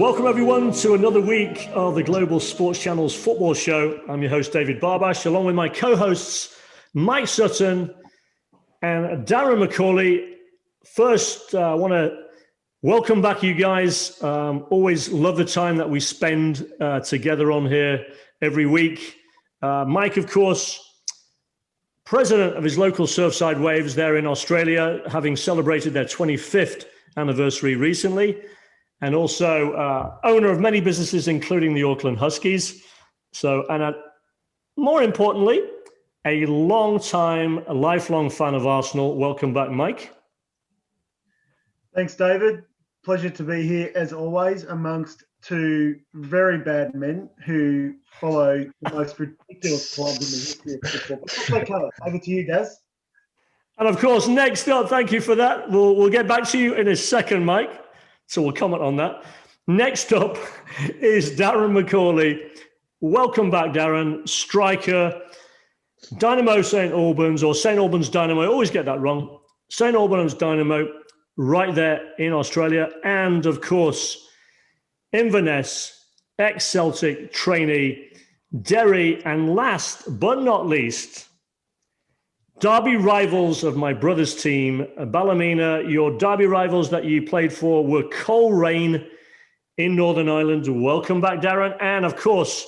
Welcome everyone to another week of the Global Sports Channel's football show. I'm your host David Barbash, along with my co-hosts Mike Sutton and Darren McCauley. First, I want to welcome back you guys. Always love the time that we spend together on here every week. Mike, of course, president of his local Surfside Waves there in Australia, having celebrated their 25th anniversary recently, and also owner of many businesses, including the Auckland Huskies. More importantly, a lifelong fan of Arsenal. Welcome back, Mike. Thanks, David. Pleasure to be here, as always, amongst two very bad men who follow the most ridiculous club in the history of football. Okay, over to you, Daz. And of course, next up, thank you for that. We'll get back to you in a second, Mike. So we'll comment on that. Next up is Darren McCauley. Welcome back, Darren. Striker, Dynamo St. Albans, or St. Albans Dynamo. I always get that wrong. St. Albans Dynamo, right there in Australia. And of course, Inverness, ex-Celtic trainee, Derry, and last but not least, derby rivals of my brother's team, Ballymena. Your derby rivals that you played for were Coleraine in Northern Ireland. Welcome back, Darren. And of course,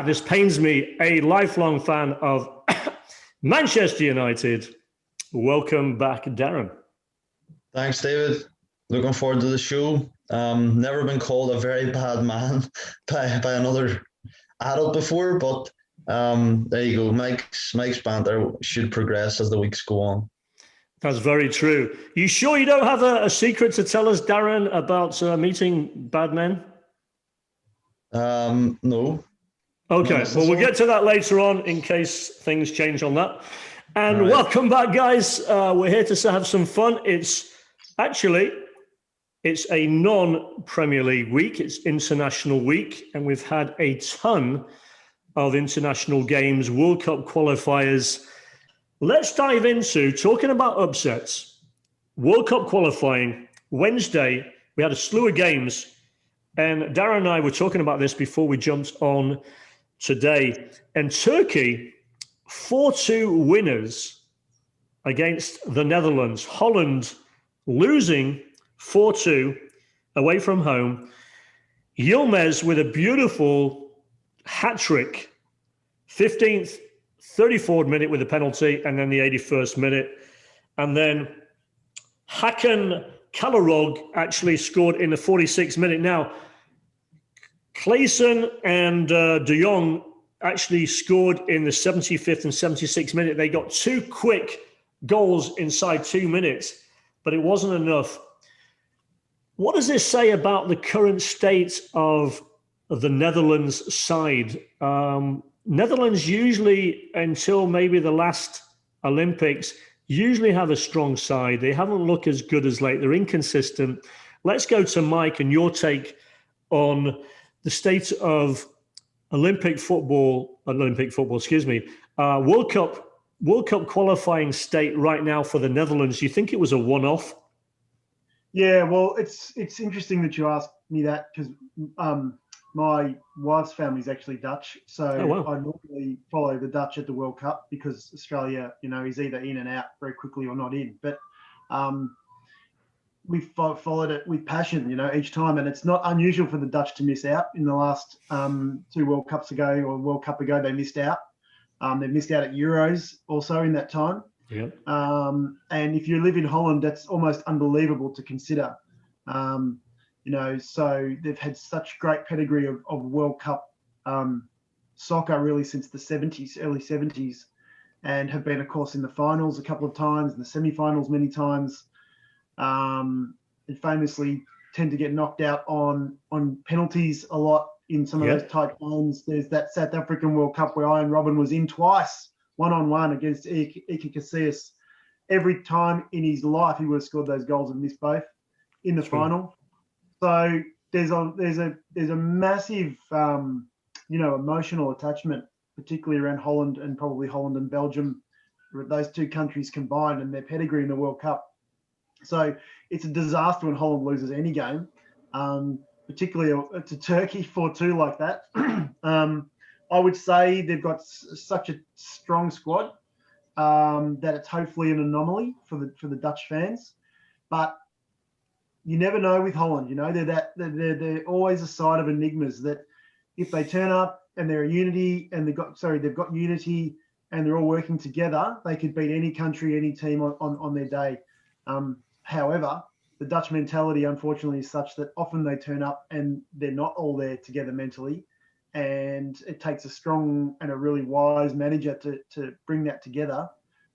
this pains me, a lifelong fan of Manchester United. Welcome back, Darren. Thanks, David. Looking forward to the show. Never been called a very bad man by another adult before, but there you go. Mike's banter should progress as the weeks go on. That's very true. You sure you don't have a secret to tell us, Darren, about meeting bad men? No. Okay, well, we'll get to that later on in case things change on that. And right. Welcome back, guys. We're here to have some fun. It's a non-Premier League week. It's international week, and we've had a ton of international games, World Cup qualifiers. Let's dive into talking about upsets. World Cup qualifying, Wednesday, we had a slew of games, and Darren and I were talking about this before we jumped on today. And Turkey, 4-2 winners against the Netherlands. Holland losing 4-2 away from home. Yilmaz with a beautiful hat-trick, 15th, 34th minute with a penalty, and then the 81st minute. And then Hakan Çalhanoğlu actually scored in the 46th minute. Now, Klaassen and De Jong actually scored in the 75th and 76th minute. They got two quick goals inside 2 minutes, but it wasn't enough. What does this say about the current state of the Netherlands side? Netherlands usually, until maybe the last Olympics, usually have a strong side. They haven't looked as good as late. They're inconsistent. Let's go to Mike and your take on the state of World Cup qualifying state right now for the Netherlands. Do you think it was a one-off? Yeah, well, it's interesting that you asked me that because my wife's family is actually Dutch, so I normally follow the Dutch at the World Cup because Australia, is either in and out very quickly or not in. But we followed it with passion, each time, and it's not unusual for the Dutch to miss out. In the last two World Cups ago or World Cup ago, they missed out. They missed out at Euros also in that time. Yep. And if you live in Holland, that's almost unbelievable to consider. So they've had such great pedigree of World Cup soccer really since the 70s, early 70s, and have been, of course, in the finals a couple of times, in the semi-finals many times, and famously tend to get knocked out on penalties a lot in some of those tight games. There's that South African World Cup where Ian Robben was in twice, one-on-one against Iker Casillas. Every time in his life he would have scored those goals and missed both in the final. So there's a massive emotional attachment, particularly around Holland and probably Holland and Belgium, those two countries combined, and their pedigree in the World Cup. So it's a disaster when Holland loses any game. particularly to Turkey 4-2 like that. I would say they've got such a strong squad that it's hopefully an anomaly for the Dutch fans. But you never know with Holland. You know, they're always a side of enigmas that if they turn up and they're a unity and they've got unity and they're all working together, they could beat any country, any team on their day. However, the Dutch mentality, unfortunately, is such that often they turn up and they're not all there together mentally. And it takes a strong and a really wise manager to bring that together.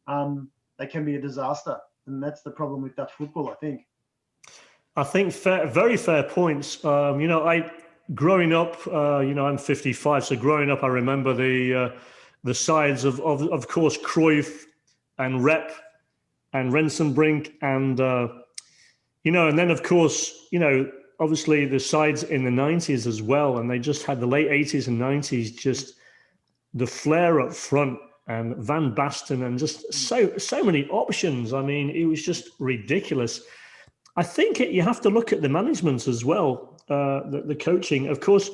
They can be a disaster. And that's the problem with Dutch football, I think. I think very fair points. Growing up, I'm 55, so growing up, I remember the sides of course, Cruyff and Rep and Rensenbrink and, and then, of course, obviously the sides in the 90s as well. And they just had the late 80s and 90s, just the flair up front and Van Basten and just so many options. I mean, it was just ridiculous. I think you have to look at the management as well, the coaching. Of course,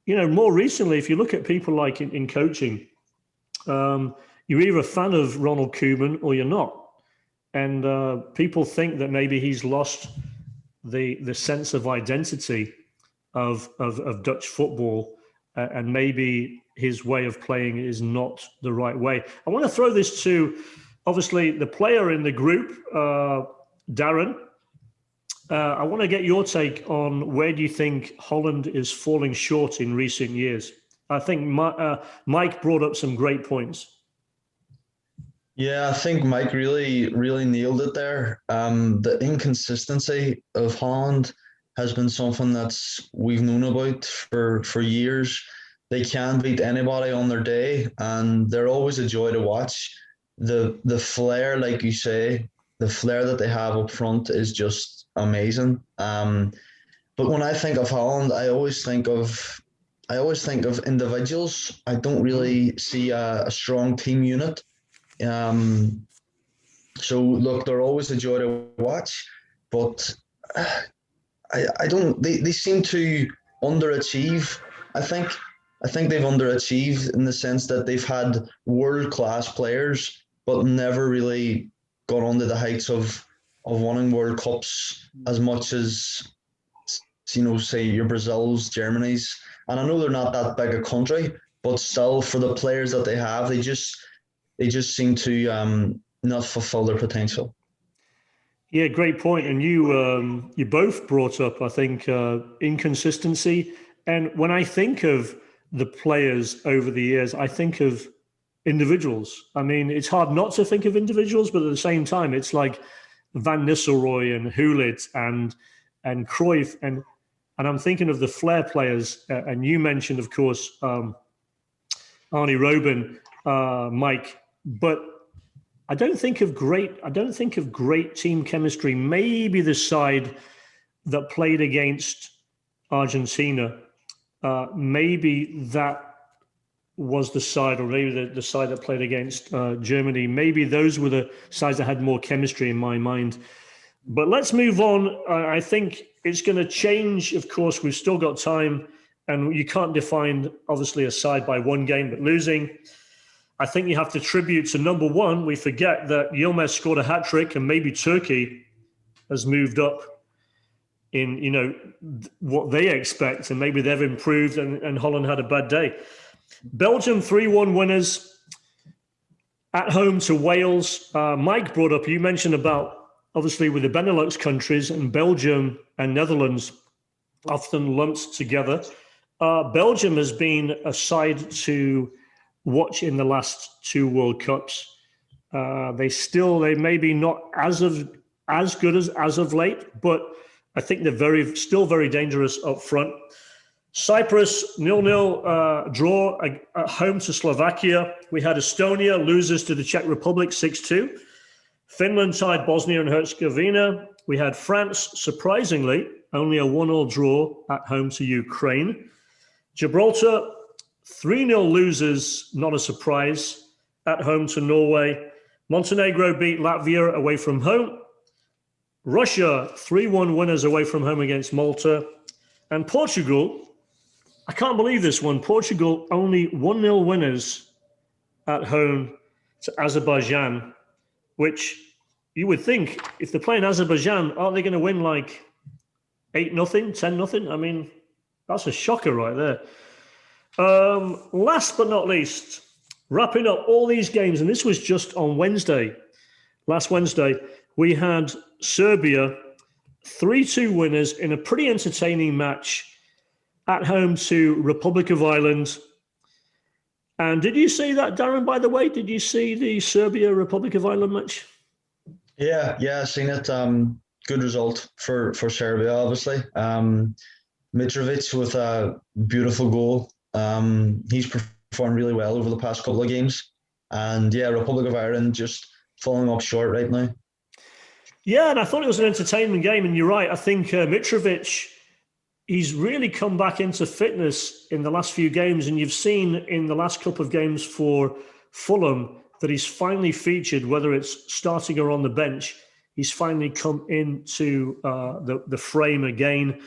more recently, if you look at people like in coaching, you're either a fan of Ronald Koeman or you're not. And people think that maybe he's lost the sense of identity of Dutch football, and maybe his way of playing is not the right way. I want to throw this to, obviously, the player in the group, Darren. I want to get your take on where do you think Holland is falling short in recent years? I think Mike brought up some great points. Yeah, I think Mike really, really nailed it there. The inconsistency of Holland has been something we've known about for years. They can beat anybody on their day, and they're always a joy to watch. The flair, like you say, the flair that they have up front is just amazing. But when I think of Holland, I always think of individuals. I don't really see a strong team unit. So look, they're always a joy to watch, but I don't. They seem to underachieve. I think they've underachieved in the sense that they've had world-class players, but never really got onto the heights of winning World Cups as much as, say your Brazil's, Germany's. And I know they're not that big a country, but still, for the players that they have, they just seem to not fulfill their potential. Yeah, great point. And you both brought up, I think, inconsistency. And when I think of the players over the years, I think of individuals. I mean, it's hard not to think of individuals, but at the same time, it's like Van Nistelrooy and Hulit and Cruyff. And I'm thinking of the flair players. And you mentioned, of course, Arnie Robben, Mike. But I don't think of great team chemistry. Maybe the side that played against Argentina, maybe that was the side, or maybe the side that played against Germany. Maybe those were the sides that had more chemistry in my mind. But let's move on. I think it's going to change. Of course, we've still got time, and you can't define, obviously, a side by one game, but losing. I think you have to tribute to number one. We forget that Yilmaz scored a hat-trick, and maybe Turkey has moved up in, what they expect, and maybe they've improved and Holland had a bad day. Belgium 3-1 winners at home to Wales. Mike brought up, you mentioned about, obviously, with the Benelux countries and Belgium and Netherlands often lumped together. Belgium has been a side to watch in the last two World Cups. They may be not as good as of late, but I think they're still very dangerous up front. Cyprus 0-0 draw at home to Slovakia. We had Estonia loses to the Czech Republic 6-2. Finland tied Bosnia and Herzegovina. We had France, surprisingly, only a 1-0 draw at home to Ukraine. Gibraltar 3-0 losers, not a surprise, at home to Norway. Montenegro beat Latvia away from home. Russia 3-1 winners away from home against Malta. And Portugal, I can't believe this one. Portugal only 1-0 winners at home to Azerbaijan, which you would think if they're playing Azerbaijan, aren't they going to win like 8-0, 10-0? I mean, that's a shocker right there. Last but not least, wrapping up all these games, and this was just on Wednesday. Last Wednesday, we had Serbia 3-2 winners in a pretty entertaining match at home to Republic of Ireland. And did you see that, Darren, by the way? Did you see the Serbia-Republic of Ireland match? Yeah, I've seen it. Good result for Serbia, obviously. Mitrovic with a beautiful goal. He's performed really well over the past couple of games. And yeah, Republic of Ireland just falling up short right now. Yeah, and I thought it was an entertainment game. And you're right. I think Mitrovic, he's really come back into fitness in the last few games. And you've seen in the last couple of games for Fulham that he's finally featured, whether it's starting or on the bench. He's finally come into the frame again.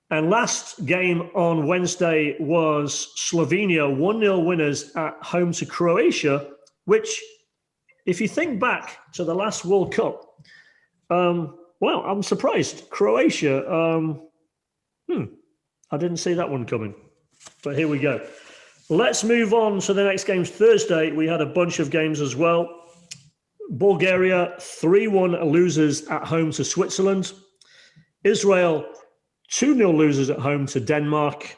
And last game on Wednesday was Slovenia, 1-0 winners at home to Croatia, which, if you think back to the last World Cup, well, I'm surprised. Croatia, I didn't see that one coming. But here we go. Let's move on to the next games. Thursday, we had a bunch of games as well. Bulgaria, 3-1 losers at home to Switzerland. Israel, 2-0 losers at home to Denmark.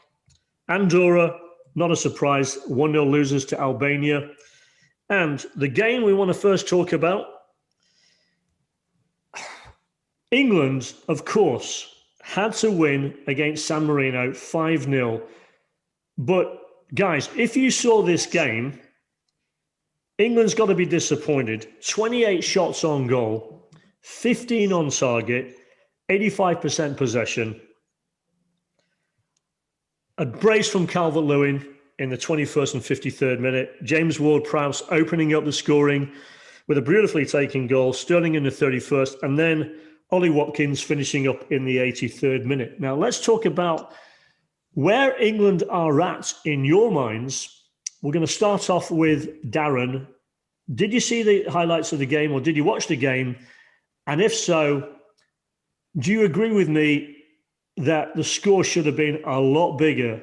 Andorra, not a surprise, 1-0 losers to Albania. And the game we want to first talk about, England, of course, had to win against San Marino 5-0. But guys, if you saw this game, England's got to be disappointed. 28 shots on goal, 15 on target, 85% possession. A brace from Calvert-Lewin in the 21st and 53rd minute. James Ward-Prowse opening up the scoring with a beautifully taken goal. Sterling in the 31st. And then Ollie Watkins finishing up in the 83rd minute. Now, let's talk about where England are at in your minds. We're going to start off with Darren. Did you see the highlights of the game, or did you watch the game? And if so, do you agree with me that the score should have been a lot bigger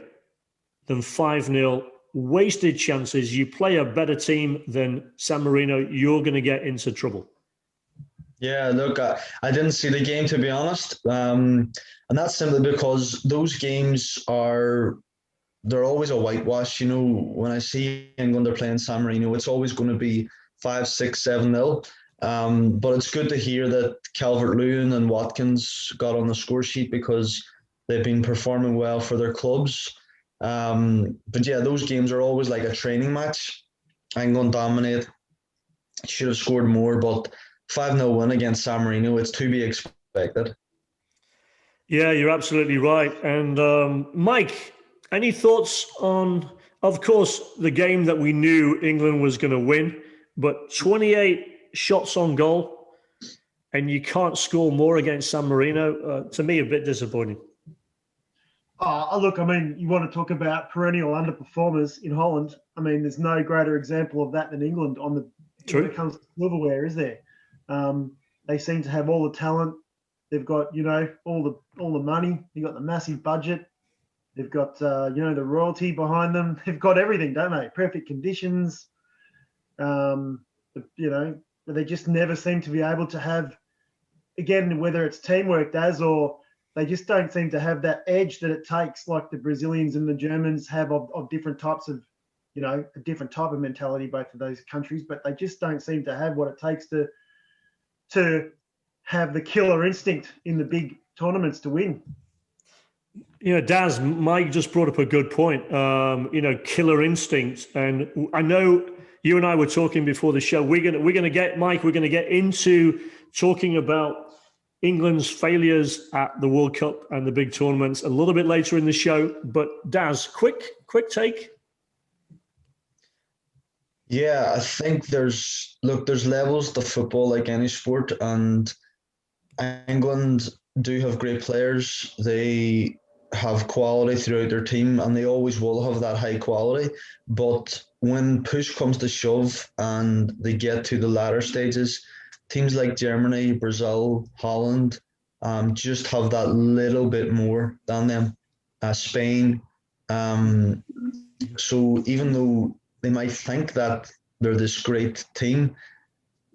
than 5-0? Wasted chances. You play a better team than San Marino, you're going to get into trouble. Yeah, look, I didn't see the game, to be honest. And that's simply because those games they're always a whitewash. You know, when I see England are playing San Marino, it's always going to be 5, 6, 7-0. But it's good to hear that Calvert-Lewin and Watkins got on the score sheet because they've been performing well for their clubs. But yeah, those games are always like a training match. England dominate. Should have scored more, but 5-0 win against San Marino, it's to be expected. Yeah, you're absolutely right. And Mike, any thoughts on, of course, the game that we knew England was going to win, but 28 shots on goal and you can't score more against San Marino? To me, a bit disappointing. Look, I mean, you want to talk about perennial underperformers in Holland. I mean, there's no greater example of that than England when it comes to silverware, is there? They seem to have all the talent. They've got, all the money. They've got the massive budget. They've got, the royalty behind them. They've got everything, don't they? Perfect conditions. They just never seem to be able to have, again, whether it's teamwork, or they just don't seem to have that edge that it takes, like the Brazilians and the Germans have of different types of, a different type of mentality, both of those countries, but they just don't seem to have what it takes to have the killer instinct in the big tournaments to win. Daz, Mike just brought up a good point. Killer instinct, and I know you and I were talking before the show. We're gonna get Mike. We're gonna get into talking about England's failures at the World Cup and the big tournaments a little bit later in the show. But Daz, quick take. Yeah, I think there's levels to football like any sport, and England do have great players. They have quality throughout their team, and they always will have that high quality. But when push comes to shove and they get to the latter stages, teams like Germany, Brazil, Holland, just have that little bit more than them. Spain. So even though they might think that they're this great team,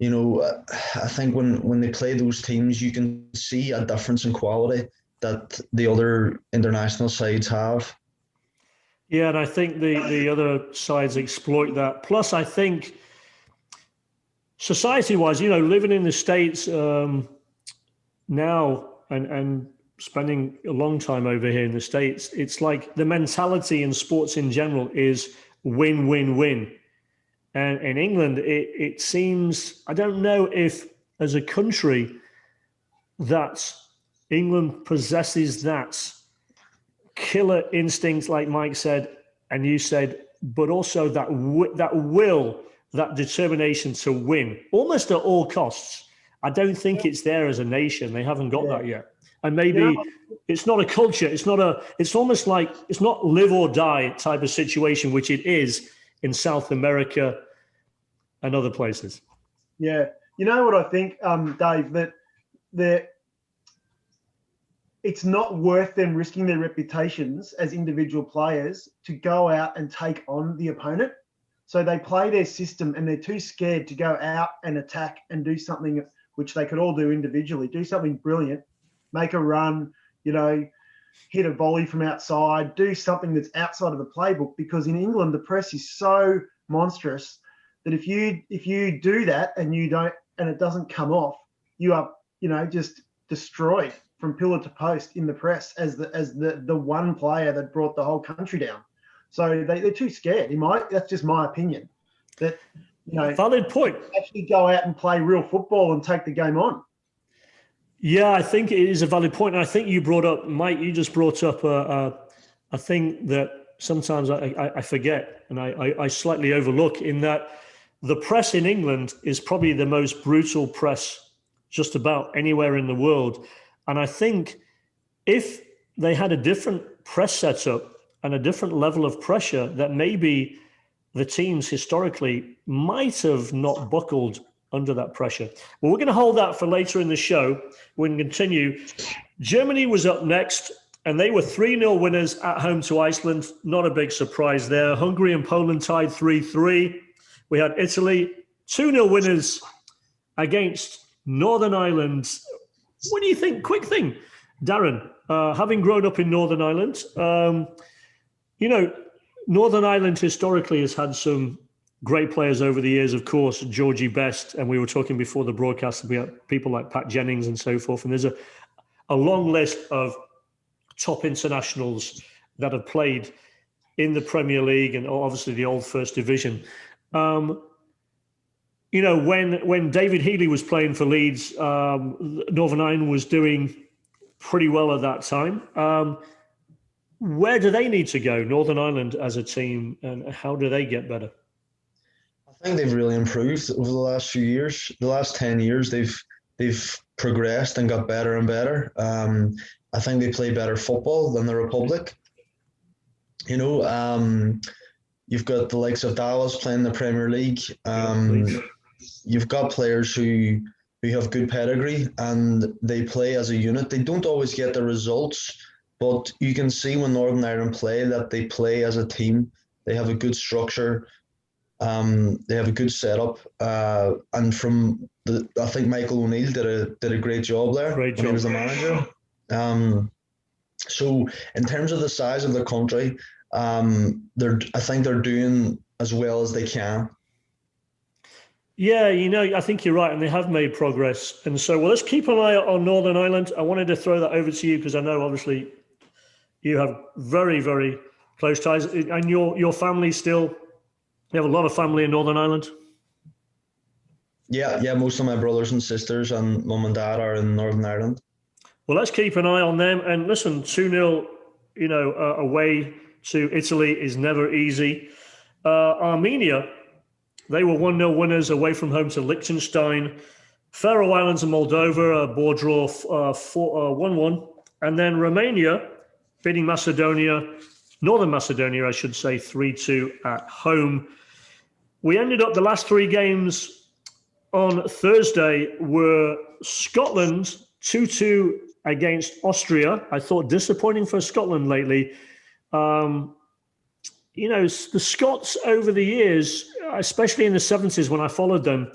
I think when they play those teams, you can see a difference in quality that the other international sides have. Yeah, and I think the other sides exploit that. Plus, I think society-wise, living in the States now and spending a long time over here in the States, it's like the mentality in sports in general is win, win, win. And in England, it seems, I don't know if as a country that England possesses that killer instinct, like Mike said, and you said, but also that will, that determination to win, almost at all costs. I don't think it's there as a nation. They haven't got that yet. And maybe it's not a culture. It's almost like it's not live or die type of situation, which it is in South America and other places. Yeah. You know what I think, Dave, that it's not worth them risking their reputations as individual players to go out and take on the opponent. So they play their system and they're too scared to go out and attack and do something which they could all do individually, do something brilliant, make a run, hit a volley from outside, do something that's outside of the playbook. Because in England, the press is so monstrous that if you do that and it doesn't come off, you are, just destroyed from pillar to post in the press as the one player that brought the whole country down. So they're too scared. That's just my opinion. That valid point. Actually go out and play real football and take the game on. Yeah, I think it is a valid point. And I think you brought up, Mike, you just brought up a thing that sometimes I forget and I slightly overlook, in that the press in England is probably the most brutal press just about anywhere in the world. And I think if they had a different press setup and a different level of pressure, that maybe the teams historically might have not buckled under that pressure. Well, we're going to hold that for later in the show. We can continue. Germany was up next, and they were 3-0 winners at home to Iceland. Not a big surprise there. Hungary and Poland tied 3-3. We had Italy, 2-0 winners against Northern Ireland. What do you think? Quick thing, Darren, having grown up in Northern Ireland, Northern Ireland historically has had some great players over the years, of course, Georgie Best, and we were talking before the broadcast about people like Pat Jennings and so forth. And there's a long list of top internationals that have played in the Premier League and obviously the old First Division. When David Healy was playing for Leeds, Northern Ireland was doing pretty well at that time. Where do they need to go, Northern Ireland as a team, and how do they get better? I think they've really improved over the last few years. The last 10 years, they've progressed and got better and better. I think they play better football than the Republic. You've got the likes of Dallas playing the Premier League. You've got players who have good pedigree and they play as a unit. They don't always get the results, but you can see when Northern Ireland play that they play as a team. They have a good structure. They have a good setup. And I think Michael O'Neill did a great job there when he was the manager. So in terms of the size of the country, I think they're doing as well as they can. Yeah, I think you're right, and they have made progress. And so, let's keep an eye on Northern Ireland. I wanted to throw that over to you because I know, obviously, you have very, very close ties. And your family still, you have a lot of family in Northern Ireland? Yeah, most of my brothers and sisters and mum and dad are in Northern Ireland. Well, let's keep an eye on them. And listen, 2-0, away to Italy is never easy. Armenia, they were 1-0 winners away from home to Liechtenstein. Faroe Islands and Moldova, a ball draw 1-1. And then Romania, beating Northern Macedonia, I should say, 3-2 at home. We ended up the last three games on Thursday were Scotland 2-2 against Austria. I thought disappointing for Scotland lately. The Scots over the years, especially in the 70s when I followed them,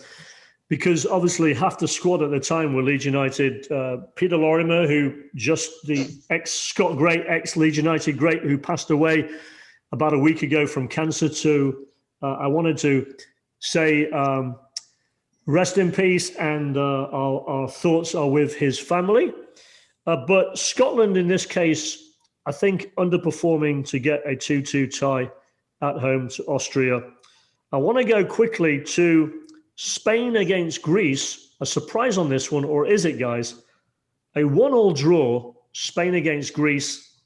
because obviously half the squad at the time were Leeds United. Peter Lorimer, the ex-Scot great, ex-Leeds United great, who passed away about a week ago from cancer too. I wanted to say rest in peace, and our thoughts are with his family. But Scotland, in this case, I think underperforming to get a 2-2 tie at home to Austria. I want to go quickly to Spain against Greece. A surprise on this one, or is it, guys? A 1-1 draw, Spain against Greece.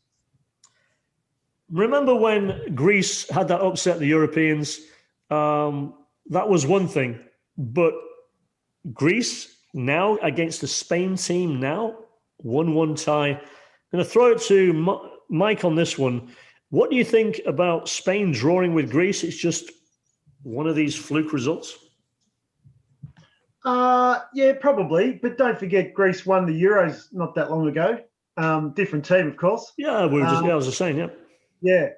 Remember when Greece had that upset the Europeans? That was one thing. But Greece now against the Spain team now, 1-1 tie. I'm going to throw it to Mike on this one. What do you think about Spain drawing with Greece? It's just one of these fluke results. Yeah, probably. But don't forget, Greece won the Euros not that long ago. Different team, of course. Yeah, I was just saying, yeah. Yeah.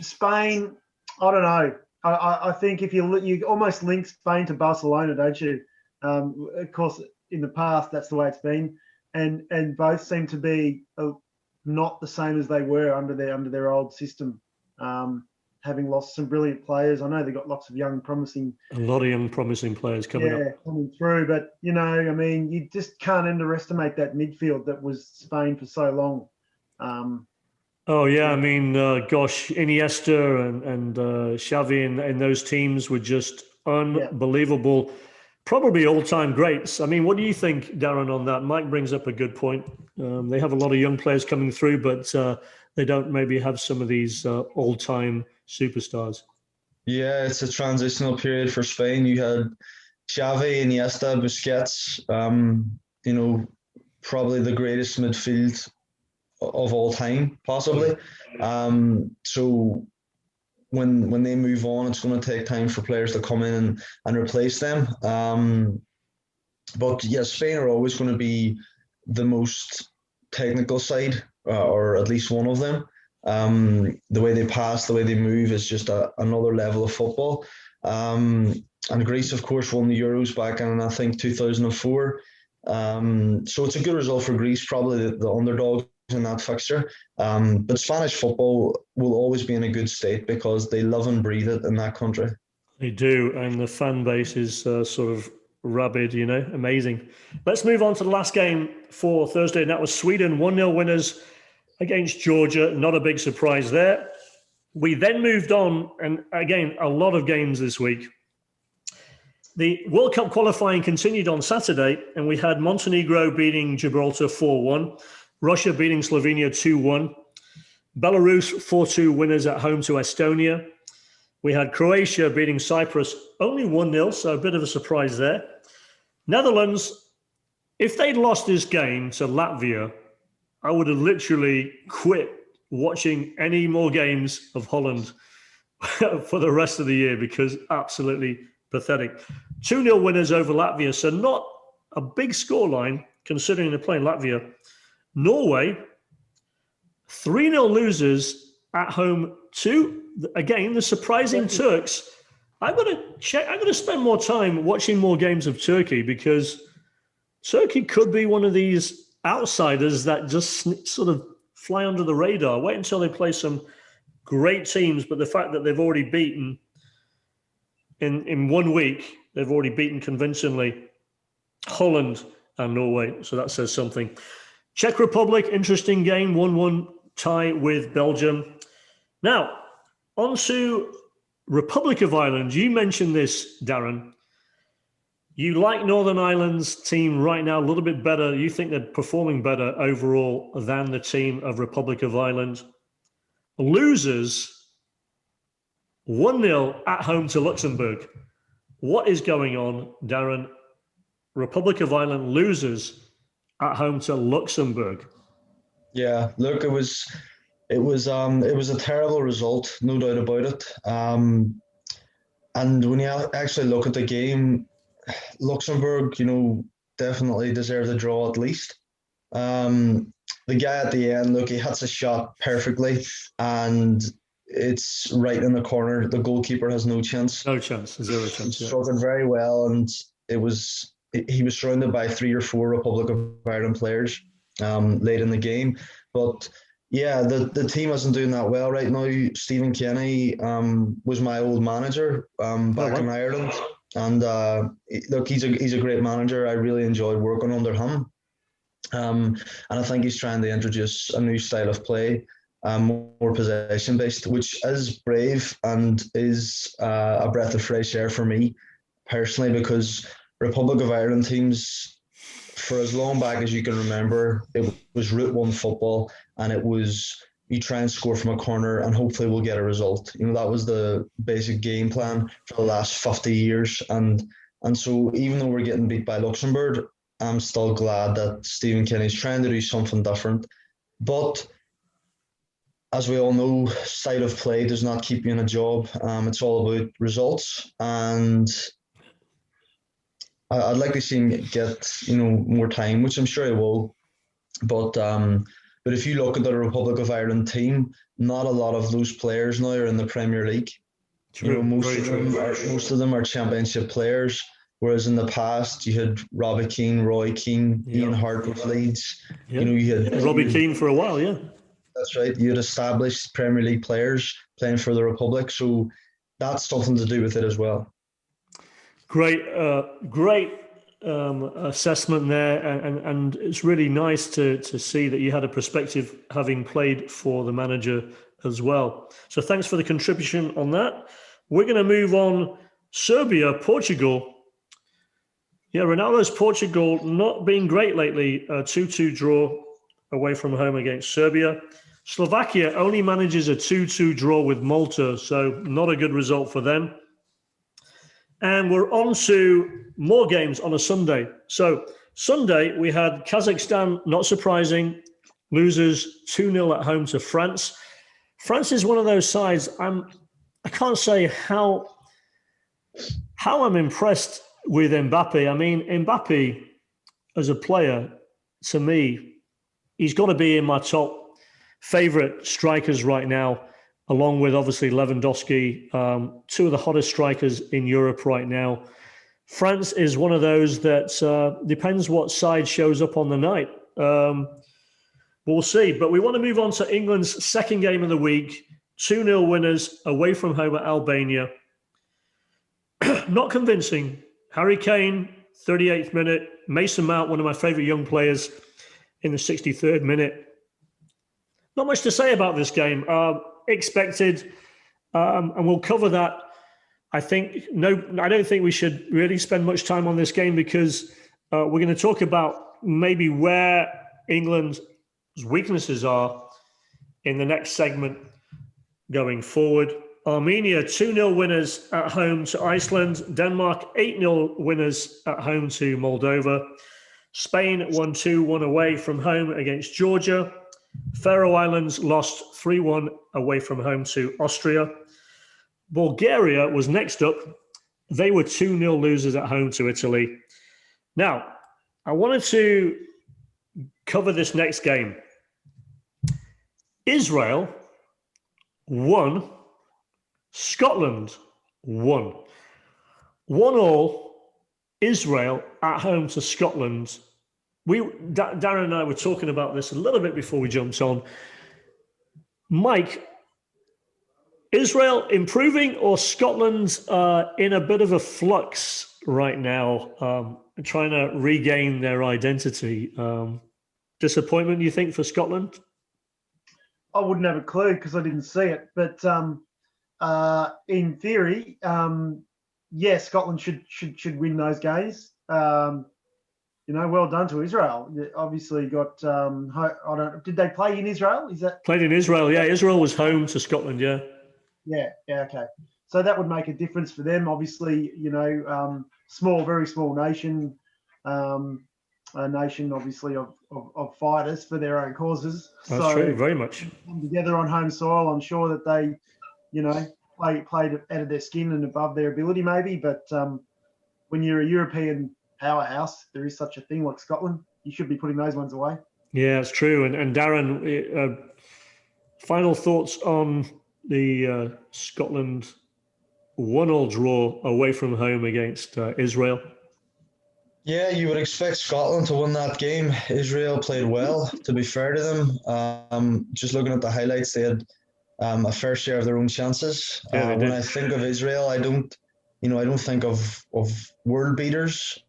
Spain, I don't know. I think if you almost link Spain to Barcelona, don't you? Of course, in the past, that's the way it's been. And both seem to be not the same as they were under their old system, having lost some brilliant players. I know they've got lots of a lot of young promising players coming through. But you just can't underestimate that midfield that was Spain for so long. Iniesta and Xavi and those teams were just unbelievable. Yeah. Probably all-time greats. What do you think, Darren, on that? Mike brings up a good point. They have a lot of young players coming through, but they don't maybe have some of these all-time superstars. Yeah, it's a transitional period for Spain. You had Xavi, Iniesta, Busquets, probably the greatest midfield of all time, possibly. So when they move on, it's going to take time for players to come in and replace them. But yeah, Spain are always going to be the most technical side, or at least one of them. The way they pass, the way they move is just another level of football. And Greece, of course, won the Euros back in, I think, 2004. So it's a good result for Greece, probably the underdog in that fixture. But Spanish football will always be in a good state because they love and breathe it in that country. They do, and the fan base is sort of rabid, amazing. Let's move on to the last game for Thursday, and that was Sweden, 1-0 winners against Georgia. Not a big surprise there. We then moved on, and again, a lot of games this week. The World Cup qualifying continued on Saturday, and we had Montenegro beating Gibraltar 4-1. Russia beating Slovenia 2-1. Belarus 4-2 winners at home to Estonia. We had Croatia beating Cyprus only 1-0, so a bit of a surprise there. Netherlands, if they'd lost this game to Latvia, I would have literally quit watching any more games of Holland for the rest of the year because absolutely pathetic. 2-0 winners over Latvia, so not a big scoreline considering they're playing Latvia. Norway, 3-0 losers at home to, again, the surprising Turks. I'm going to spend more time watching more games of Turkey because Turkey could be one of these outsiders that just sort of fly under the radar. Wait until they play some great teams, but the fact that they've already beaten in 1 week, they've already beaten convincingly Holland and Norway, so that says something. Czech Republic, interesting game, 1-1 tie with Belgium. Now, on to Republic of Ireland. You mentioned this, Darren. You like Northern Ireland's team right now a little bit better. You think they're performing better overall than the team of Republic of Ireland. Losers, 1-0 at home to Luxembourg. What is going on, Darren? Republic of Ireland losers at home to Luxembourg. Yeah, look, it was a terrible result, no doubt about it. And when you actually look at the game, Luxembourg, definitely deserved a draw at least. Um, the guy at the end, look, he hits a shot perfectly, and it's right in the corner. The goalkeeper has no chance. No chance, zero He chance. Yeah. struck it very well, and he was surrounded by 3 or 4 Republic of Ireland players late in the game. But yeah, the team isn't doing that well right now. Stephen Kenny was my old manager back in Ireland, and look, he's a great manager. I really enjoyed working under him. And I think he's trying to introduce a new style of play, more possession based, which is brave and is a breath of fresh air for me personally, because Republic of Ireland teams, for as long back as you can remember, it was Route 1 football, and it was you try and score from a corner and hopefully we'll get a result. That was the basic game plan for the last 50 years. And so even though we're getting beat by Luxembourg, I'm still glad that Stephen Kenny's trying to do something different. But as we all know, style of play does not keep you in a job. It's all about results. And I'd like to see him get, more time, which I'm sure he will. But if you look at the Republic of Ireland team, not a lot of those players now are in the Premier League. True. Most of them are championship players. Whereas in the past, you had Robbie Keane, Roy Keane, Ian Hart with Leeds. Yeah. You had Robbie Keane for a while, yeah. That's right. You had established Premier League players playing for the Republic, so that's something to do with it as well. Great assessment there, and it's really nice to see that you had a perspective having played for the manager as well. So thanks for the contribution on that. We're going to move on. Serbia, Portugal. Yeah, Ronaldo's Portugal not been great lately. A 2-2 draw away from home against Serbia. Slovakia only manages a 2-2 draw with Malta, so not a good result for them. And we're on to more games on a Sunday. So Sunday, we had Kazakhstan, not surprising, losers 2-0 at home to France. France is one of those sides, I can't say how I'm impressed with Mbappe. I mean, Mbappe, as a player, to me, he's got to be in my top favourite strikers right now, along with obviously Lewandowski, two of the hottest strikers in Europe right now. France is one of those that depends what side shows up on the night. We'll see. But we want to move on to England's second game of the week. 2-0 winners away from home at Albania. Not convincing. Harry Kane, 38th minute. Mason Mount, one of my favourite young players, in the 63rd minute. Not much to say about this game. Expected, and we'll cover that. I don't think we should really spend much time on this game because we're going to talk about maybe where England's weaknesses are in the next segment going forward. Armenia, 2-0 winners at home to Iceland. Denmark, 8-0 winners at home to Moldova. Spain, 1-2, away from home against Georgia. Faroe Islands lost 3-1 away from home to Austria. Bulgaria was next up. They were 2-0 losers at home to Italy. Now, I wanted to cover this next game. Israel won. Scotland won. 1-1, Israel at home to Scotland. Darren and I were talking about this a little bit before we jumped on. Mike, Israel improving or Scotland in a bit of a flux right now, trying to regain their identity? Disappointment, you think, for Scotland? I wouldn't have a clue because I didn't see it. But in theory, Scotland should win those games. Well done to Israel. Obviously got, did they play in Israel? Played in Israel, yeah. Israel was home to Scotland, yeah. Yeah, okay. So that would make a difference for them. Obviously, very small nation. a nation, obviously, of fighters for their own causes. That's true, very much. Come together on home soil. I'm sure that they, played out of their skin and above their ability, maybe. But when you're a European powerhouse, there is such a thing like Scotland. You should be putting those ones away. Yeah, it's true. And Darren, final thoughts on the Scotland 1-1 draw away from home against Israel? Yeah, you would expect Scotland to win that game. Israel played well, to be fair to them. Just looking at the highlights, they had a fair share of their own chances. Yeah, when I think of Israel, I don't think of world beaters.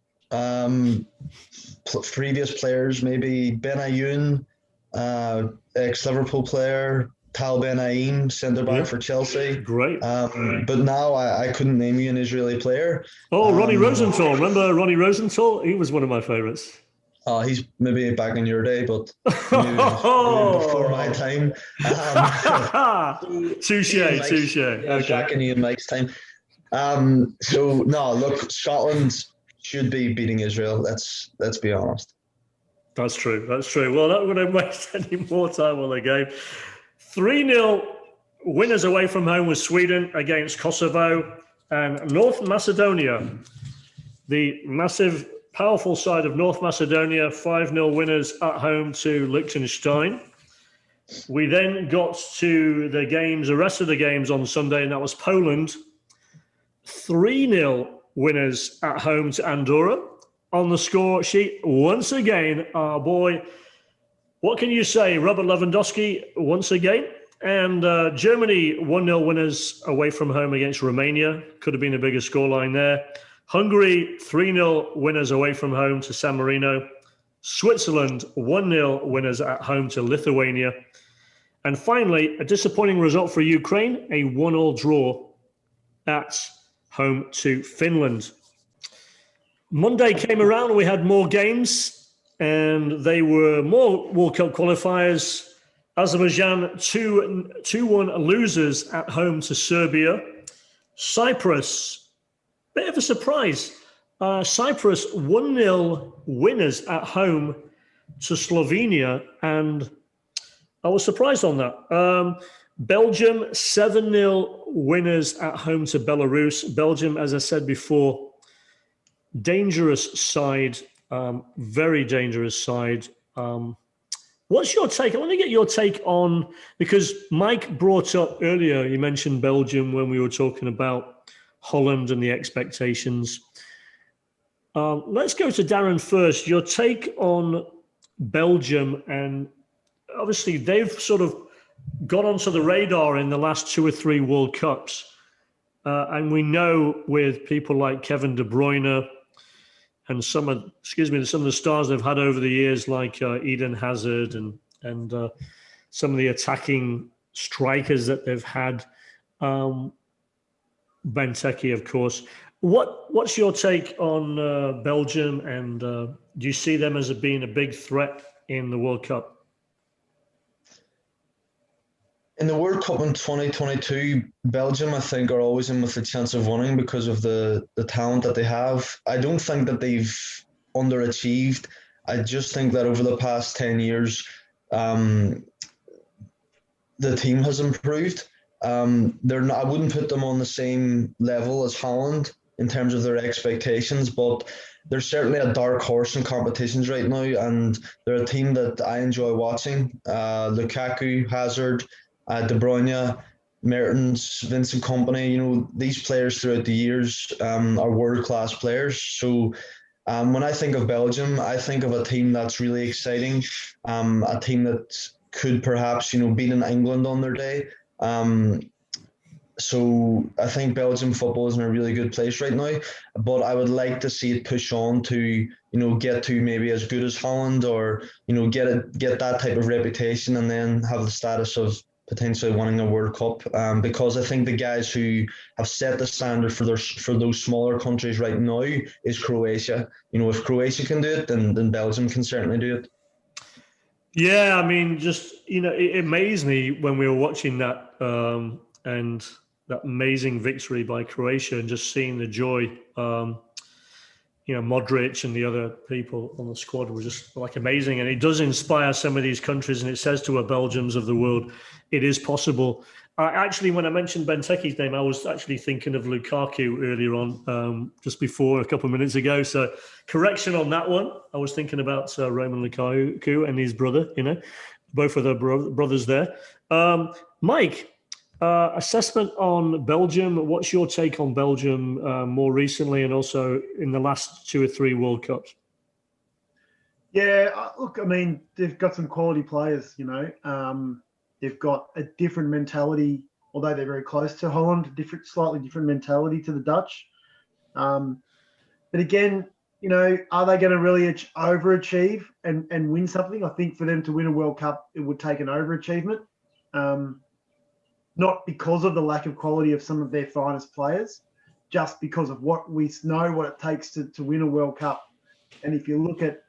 Previous players, maybe Ben Ayoun, ex-Liverpool player, Tal Ben Aim, centre-back for Chelsea. Great. But now I couldn't name you an Israeli player. Oh, Ronnie Rosenthal. Remember Ronnie Rosenthal? He was one of my favourites. He's maybe back in your day, but maybe before my time. Touche. Okay. Back in Ian Mike's time. So, no, look, Scotland should be beating Israel. Let's be honest. That's true. Well, not going to waste any more time on the game. 3-0 winners away from home with Sweden against Kosovo, and North Macedonia, the massive, powerful side of North Macedonia, 5-0 winners at home to Liechtenstein. We then got to the rest of the games on Sunday, and that was Poland, 3-0 winners at home to Andorra. On the score sheet, once again, our boy, what can you say, Robert Lewandowski once again. And Germany, 1-0 winners away from home against Romania. Could have been a bigger scoreline there. Hungary, 3-0 winners away from home to San Marino. Switzerland, 1-0 winners at home to Lithuania. And finally, a disappointing result for Ukraine, a 1-1 draw at home to Finland. Monday came around and we had more games, and they were more World Cup qualifiers. Azerbaijan 2-1 losers at home to Serbia. Cyprus, bit of a surprise. Cyprus 1-0 winners at home to Slovenia, and I was surprised on that. Belgium 7-0 winners at home to Belarus. Belgium, as I said before, dangerous side, very dangerous side. What's your take? I want to get your take on, because Mike brought up earlier, you mentioned Belgium when we were talking about Holland and the expectations. Let's go to Darren first. Your take on Belgium, and obviously they've sort of got onto the radar in the last 2 or 3 World Cups. And we know with people like Kevin De Bruyne, and some of the stars they've had over the years, like Eden Hazard and some of the attacking strikers that they've had, Benteke, of course. What's your take on Belgium, and do you see them as being a big threat in the World Cup? In the World Cup in 2022, Belgium, I think, are always in with a chance of winning because of the talent that they have. I don't think that they've underachieved. I just think that over the past 10 years, the team has improved. I wouldn't put them on the same level as Holland in terms of their expectations, but they're certainly a dark horse in competitions right now, and they're a team that I enjoy watching. Lukaku, Hazard, De Bruyne, Mertens, Vincent Kompany, these players throughout the years are world-class players. So when I think of Belgium, I think of a team that's really exciting, a team that could perhaps, beat in England on their day. So I think Belgium football is in a really good place right now, but I would like to see it push on to, get to maybe as good as Holland, or, get that type of reputation, and then have the status of potentially winning a World Cup, because I think the guys who have set the standard for those smaller countries right now is Croatia. If Croatia can do it, then Belgium can certainly do it. Yeah, I mean, just, it amazed me when we were watching that and that amazing victory by Croatia, and just seeing the joy. Modric and the other people on the squad were just like amazing. And it does inspire some of these countries. And it says to our Belgians of the world, it is possible. Actually, when I mentioned Benteke's name, I was actually thinking of Lukaku earlier on, just before, a couple of minutes ago. So correction on that one. I was thinking about Roman Lukaku and his brother, both of their brothers there. Mike, assessment on Belgium. What's your take on Belgium more recently and also in the last 2 or 3 World Cups? Yeah, look, I mean, they've got some quality players, They've got a different mentality, although they're very close to Holland, slightly different mentality to the Dutch. But again, are they going to really overachieve and win something? I think for them to win a World Cup, it would take an overachievement. Not because of the lack of quality of some of their finest players, just because of what it takes to win a World Cup. And if you look at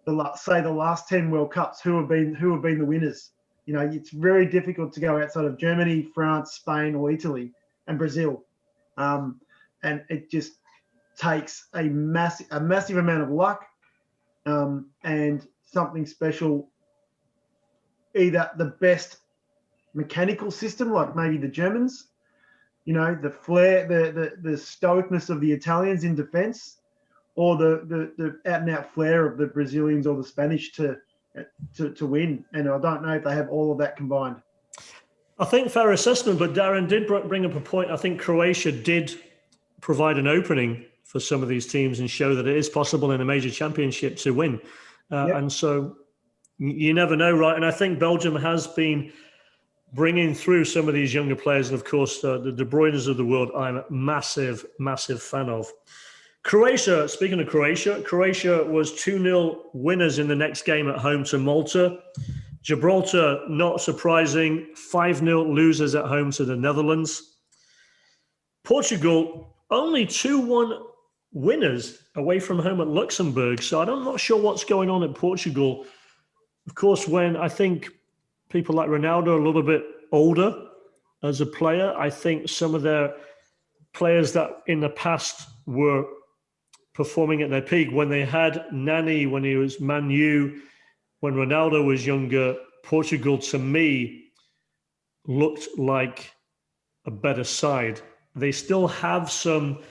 the last 10 World Cups, who have been the winners? It's very difficult to go outside of Germany, France, Spain, or Italy, and Brazil. And it just takes a massive amount of luck and something special, either the best mechanical system, like maybe the Germans, the flair, the stoicness of the Italians in defense, or the out and out flair of the Brazilians or the Spanish to win. And I don't know if they have all of that combined. I think fair assessment, but Darren did bring up a point. I think Croatia did provide an opening for some of these teams and show that it is possible in a major championship to win. And so you never know, right? And I think Belgium has been bringing through some of these younger players. And of course, the De Bruynes of the world, I'm a massive, massive fan of. Croatia, speaking of Croatia was 2-0 winners in the next game at home to Malta. Gibraltar, not surprising, 5-0 losers at home to the Netherlands. Portugal, only 2-1 winners away from home at Luxembourg. So I'm not sure what's going on at Portugal. Of course, when I think people like Ronaldo are a little bit older as a player, I think some of their players that in the past were performing at their peak, when they had Nani, when he was Man U, when Ronaldo was younger, Portugal, to me, looked like a better side. They still have some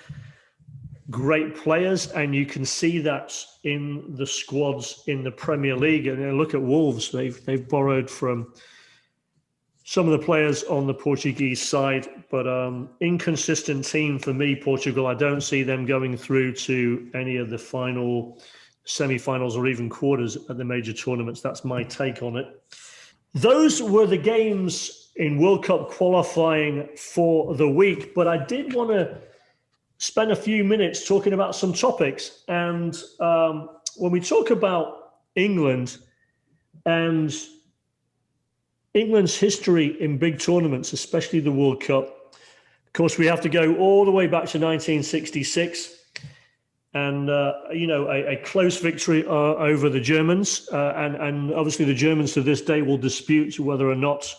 great players, and you can see that in the squads in the Premier League. And look at Wolves; they've borrowed from some of the players on the Portuguese side, but inconsistent team for me, Portugal. I don't see them going through to any of the final semi-finals or even quarters at the major tournaments. That's my take on it. Those were the games in World Cup qualifying for the week, but I did want to spend a few minutes talking about some topics. And when we talk about England and England's history in big tournaments, especially the World Cup, of course, we have to go all the way back to 1966 and, a close victory over the Germans. And obviously the Germans to this day will dispute whether or not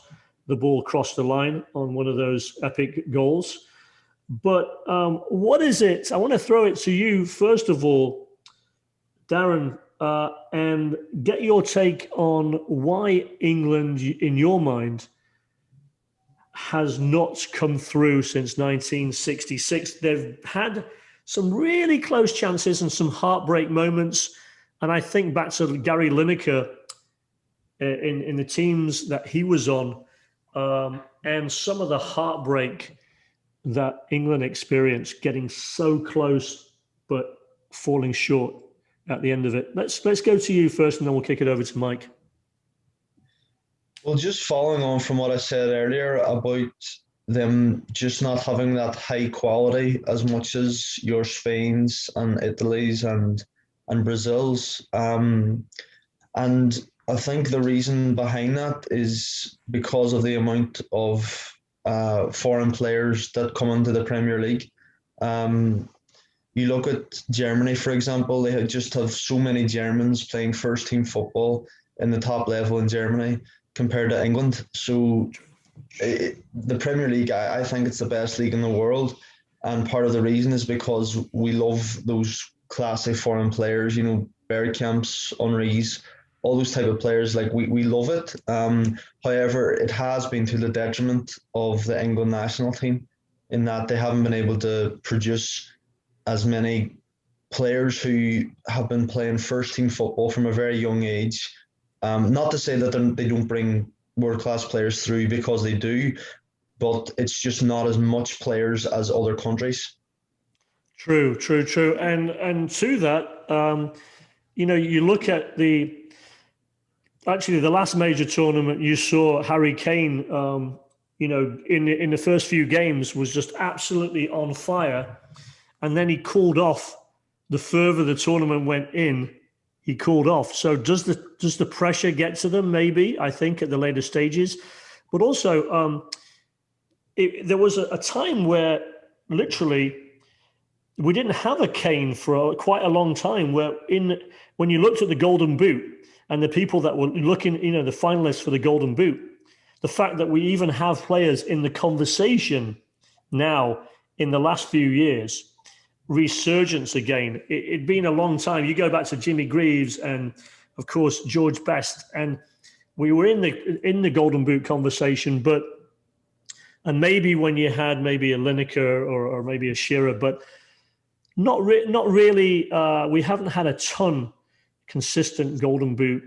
the ball crossed the line on one of those epic goals. But what is it? I want to throw it to you, first of all, Darren, and get your take on why England, in your mind, has not come through since 1966. They've had some really close chances and some heartbreak moments. And I think back to Gary Lineker in the teams that he was on, and some of the heartbreak that England experienced, getting so close but falling short at the end of it. Let's go to you first, and then we'll kick it over to Mike. Well, just following on from what I said earlier about them just not having that high quality as much as your Spain's and Italy's and Brazil's. And I think the reason behind that is because of the amount of foreign players that come into the Premier League. You look at Germany, for example, they just have so many Germans playing first team football in the top level in Germany compared to England. So the Premier League, I think it's the best league in the world. And part of the reason is because we love those classic foreign players, Bergkamps, Henrys, all those type of players. Like we love it. However, it has been to the detriment of the England national team in that they haven't been able to produce as many players who have been playing first team football from a very young age. Not to say that they don't bring world class players through, because they do, but it's just not as much players as other countries. True. And to that, you look at the last major tournament, you saw Harry Kane, in the first few games was just absolutely on fire. And then he cooled off. The further the tournament went in, he cooled off. So does the pressure get to them? Maybe, I think, at the later stages. But also, there was a time where literally we didn't have a Kane for quite a long time, where when you looked at the Golden Boot and the people that were looking, the finalists for the Golden Boot, the fact that we even have players in the conversation now in the last few years, resurgence again. It'd been a long time. You go back to Jimmy Greaves and, of course, George Best, and we were in the Golden Boot conversation, and maybe when you had maybe a Lineker or maybe a Shearer, but not really. We haven't had a ton consistent Golden Boot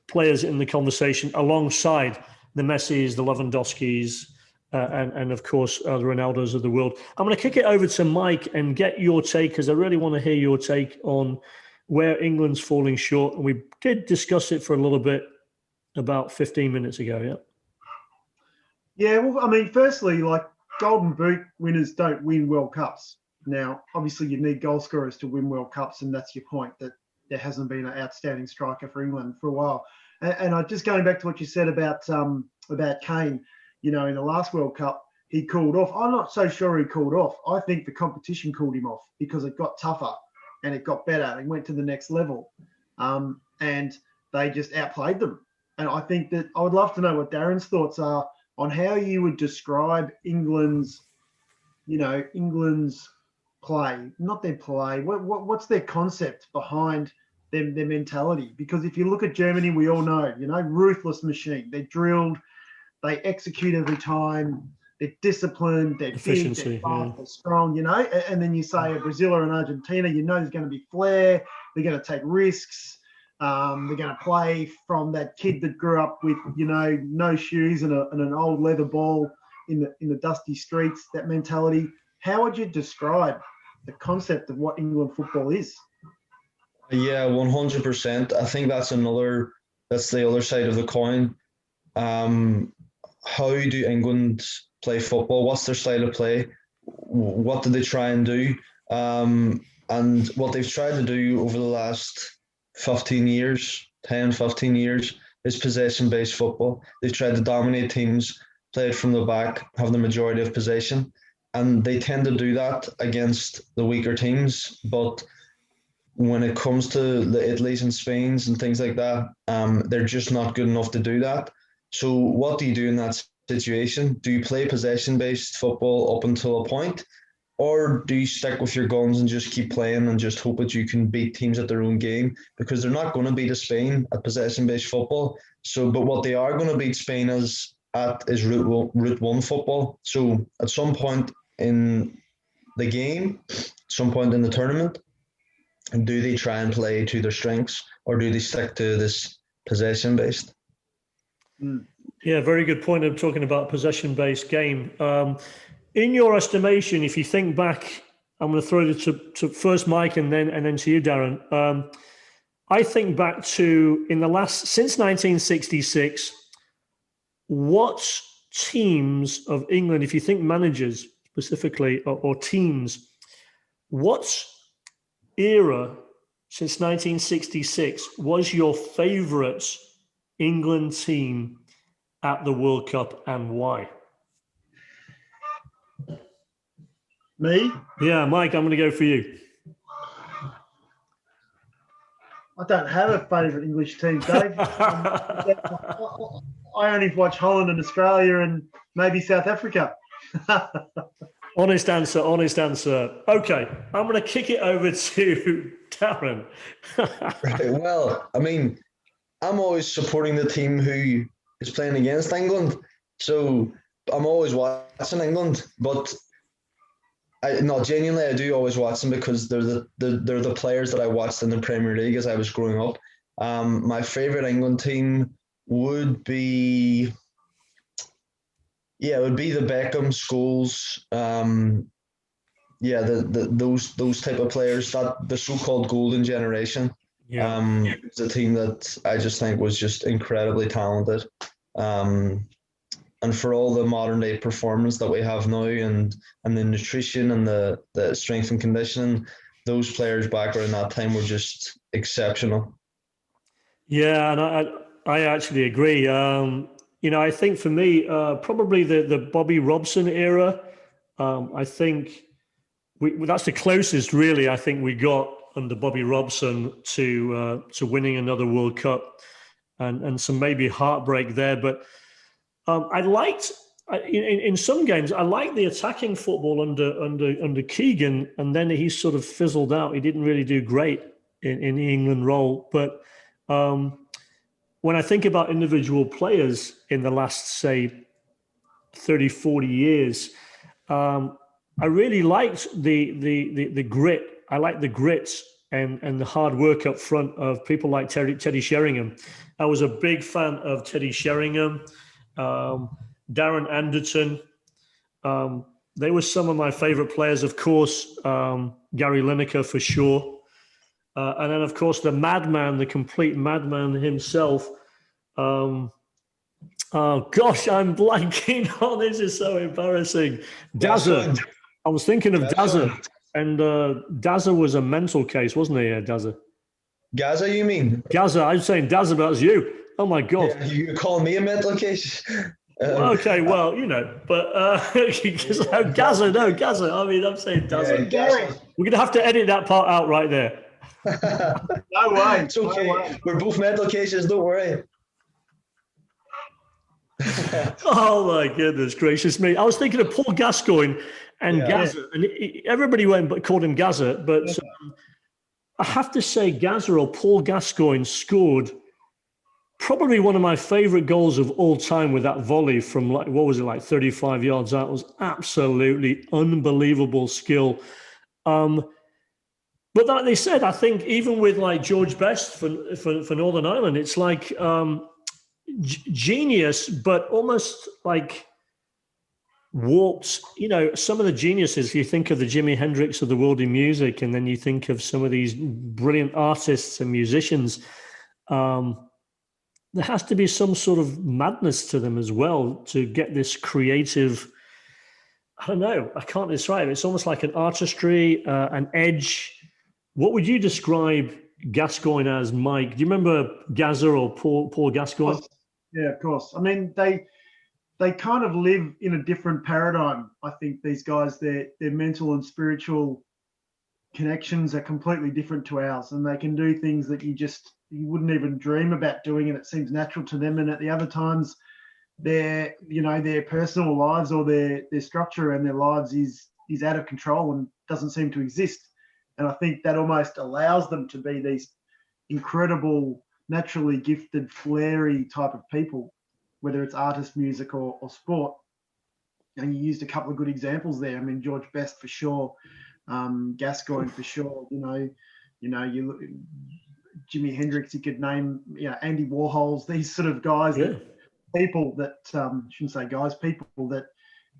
players in the conversation alongside the Messis, the Lewandowskis, and of course the Ronaldos of the world. I'm going to kick it over to Mike and get your take, because I really want to hear your take on where England's falling short. And we did discuss it for a little bit about 15 minutes ago. Yeah. Yeah. Well, I mean, firstly, like, Golden Boot winners don't win World Cups. Now, obviously, you need goal scorers to win World Cups, and that's your point, that there hasn't been an outstanding striker for England for a while. And I just going back to what you said about Kane, in the last World Cup, he cooled off. I'm not so sure he cooled off. I think the competition cooled him off, because it got tougher and it got better. It went to the next level, and they just outplayed them. And I think that I would love to know what Darren's thoughts are on how you would describe England's play, not their play. What's their concept behind their mentality? Because if you look at Germany, we all know, ruthless machine. They're drilled, they execute every time, they're disciplined, they're big, they're fast, they're strong, And then you say Brazil or an Argentina, there's going to be flair, they're going to take risks, they're going to play from that kid that grew up with, no shoes and an old leather ball in the dusty streets, that mentality. How would you describe the concept of what England football is? Yeah, 100%. I think that's the other side of the coin. How do England play football? What's their style of play? What do they try and do? And what they've tried to do over the last 15 years is possession-based football. They've tried to dominate teams, play it from the back, have the majority of possession. And they tend to do that against the weaker teams. But when it comes to the Italys and Spains and things like that, they're just not good enough to do that. So what do you do in that situation? Do you play possession-based football up until a point? Or do you stick with your guns and just keep playing and just hope that you can beat teams at their own game? Because they're not going to beat Spain at possession-based football. But what they are going to beat Spain is route one football. So at some point in the game, some point in the tournament, do they try and play to their strengths, or do they stick to this possession-based? Yeah, very good point of talking about possession-based game. In your estimation, if you think back, I'm going to throw it to first Mike and then to you, Darren. I think back to since 1966, what teams of England, if you think managers specifically or teams, what era since 1966 was your favourite England team at the World Cup, and why? Me? Yeah, Mike, I'm going to go for you. I don't have a favourite English team, Dave. I only watch Holland and Australia and maybe South Africa. Honest answer, honest answer. Okay, I'm going to kick it over to Darren. Right. Well, I mean, I'm always supporting the team who is playing against England, so I'm always watching England. But genuinely, I do always watch them because they're the players that I watched in the Premier League as I was growing up. My favourite England team would be, it would be the Beckham, Scholes, those type of players, that the so-called golden generation. Yeah. It's a team that I just think was just incredibly talented. And for all the modern day performance that we have now, and the nutrition and the strength and conditioning, those players back around that time were just exceptional. Yeah, and I actually agree. I think for me, probably the Bobby Robson era. I think that's the closest, really, I think we got under Bobby Robson to winning another World Cup, and some maybe heartbreak there. But I liked in some games. I liked the attacking football under Keegan, and then he sort of fizzled out. He didn't really do great in the England role. But when I think about individual players in the last, say, 30, 40 years, I really liked the grit. I liked the grit and the hard work up front of people like Teddy Sheringham. I was a big fan of Teddy Sheringham, Darren Anderton. They were some of my favorite players, of course, Gary Lineker for sure. And then, of course, the madman, the complete madman himself. Oh, gosh, I'm blanking. Oh, this is so embarrassing. Dazza. I was thinking of Dazza. And Dazza was a mental case, wasn't he, Dazza? Gaza, you mean? Gaza. I'm saying Dazza, but that's you. Oh, my God. Yeah, you call me a mental case? Okay, well, but Gaza, no, Gaza. I mean, I'm saying Dazza. Yeah, we're going to have to edit that part out right there. No way. It's okay. No way. We're both mental cases, don't worry. Oh my goodness gracious me! I was thinking of Paul Gascoigne and Gaza, and everybody went but called him Gaza. But I have to say, Gaza or Paul Gascoigne scored probably one of my favorite goals of all time with that volley from 35 yards out. It was absolutely unbelievable skill. But like they said, I think even with like George Best for Northern Ireland, it's like genius, but almost like warped. Some of the geniuses, you think of the Jimi Hendrix of the world in music, and then you think of some of these brilliant artists and musicians. There has to be some sort of madness to them as well to get this creative. I don't know. I can't describe it. It's almost like an artistry, an edge. What would you describe Gascoigne as, Mike? Do you remember Gaza or Paul Gascoigne? Yeah, of course. I mean, they kind of live in a different paradigm. I think these guys, their mental and spiritual connections are completely different to ours, and they can do things that you wouldn't even dream about doing, and it seems natural to them. And at the other times, their personal lives or their structure and their lives is out of control and doesn't seem to exist. And I think that almost allows them to be these incredible, naturally gifted, flary type of people, whether it's artist, music, or sport. And you used a couple of good examples there. I mean, George Best for sure, Gascoigne for sure. You look at Jimi Hendrix. You could name, Andy Warhol's. These sort of guys, people that shouldn't say guys, people that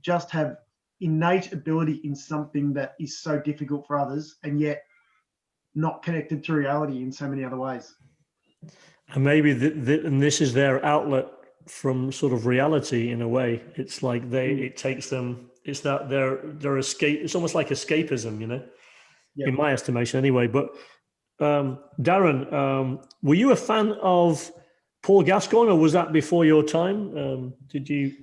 just have innate ability in something that is so difficult for others, and yet not connected to reality in so many other ways. And maybe and this is their outlet from sort of reality in a way. It's like it takes them. It's that their escape. It's almost like escapism, in my estimation, anyway. But Darren, were you a fan of Paul Gascoigne, or was that before your time? Did you?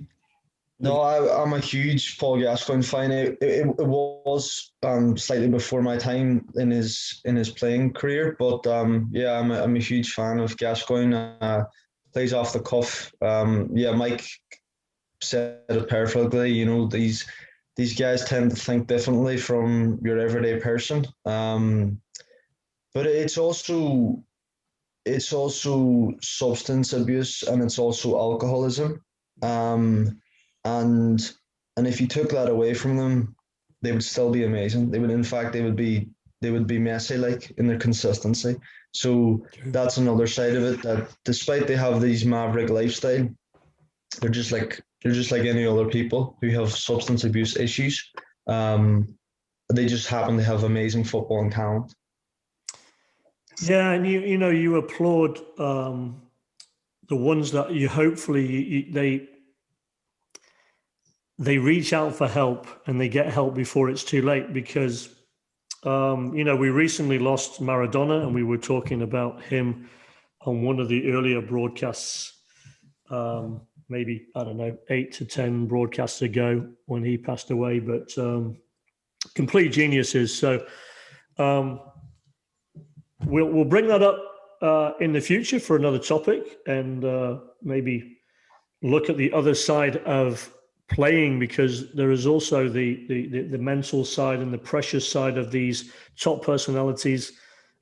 No, I'm a huge Paul Gascoigne fan. It was slightly before my time in his playing career, but I'm a huge fan of Gascoigne. Plays off the cuff. Mike said it perfectly. These these guys tend to think differently from your everyday person. But it's also substance abuse, and it's also alcoholism. And if you took that away from them, they would still be amazing. They would, in fact, they would be Messi like in their consistency. So that's another side of it, that despite they have these maverick lifestyle, they're just like any other people who have substance abuse issues. They just happen to have amazing footballing talent. Yeah, and you applaud the ones that you hopefully they reach out for help and they get help before it's too late, because we recently lost Maradona, and we were talking about him on one of the earlier broadcasts, maybe, I don't know, 8 to 10 broadcasts ago when he passed away, but complete geniuses. So we'll bring that up in the future for another topic, and maybe look at the other side of playing, because there is also the mental side and the pressure side of these top personalities,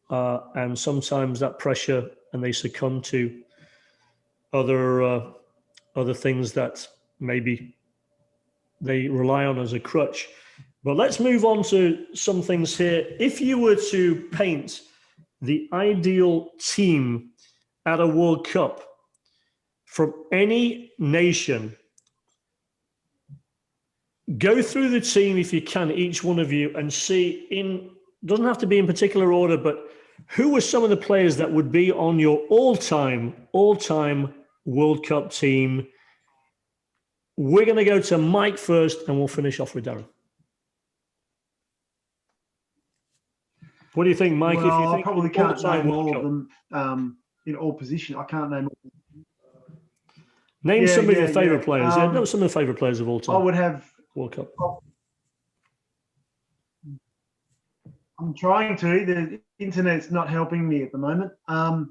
and sometimes that pressure, and they succumb to other things that maybe they rely on as a crutch. But let's move on to some things here. If you were to paint the ideal team at a World Cup from any nation, go through the team if you can, each one of you, and see, doesn't have to be in particular order, but who are some of the players that would be on your all-time World Cup team? We're going to go to Mike first, and we'll finish off with Darren. What do you think, Mike? Well, if you think I probably can't name World all Cup? of them in all positions. I can't name all. Name some of your favourite players. No, some of the favourite players of all time. I would have World Cup. I'm trying to. The internet's not helping me at the moment. I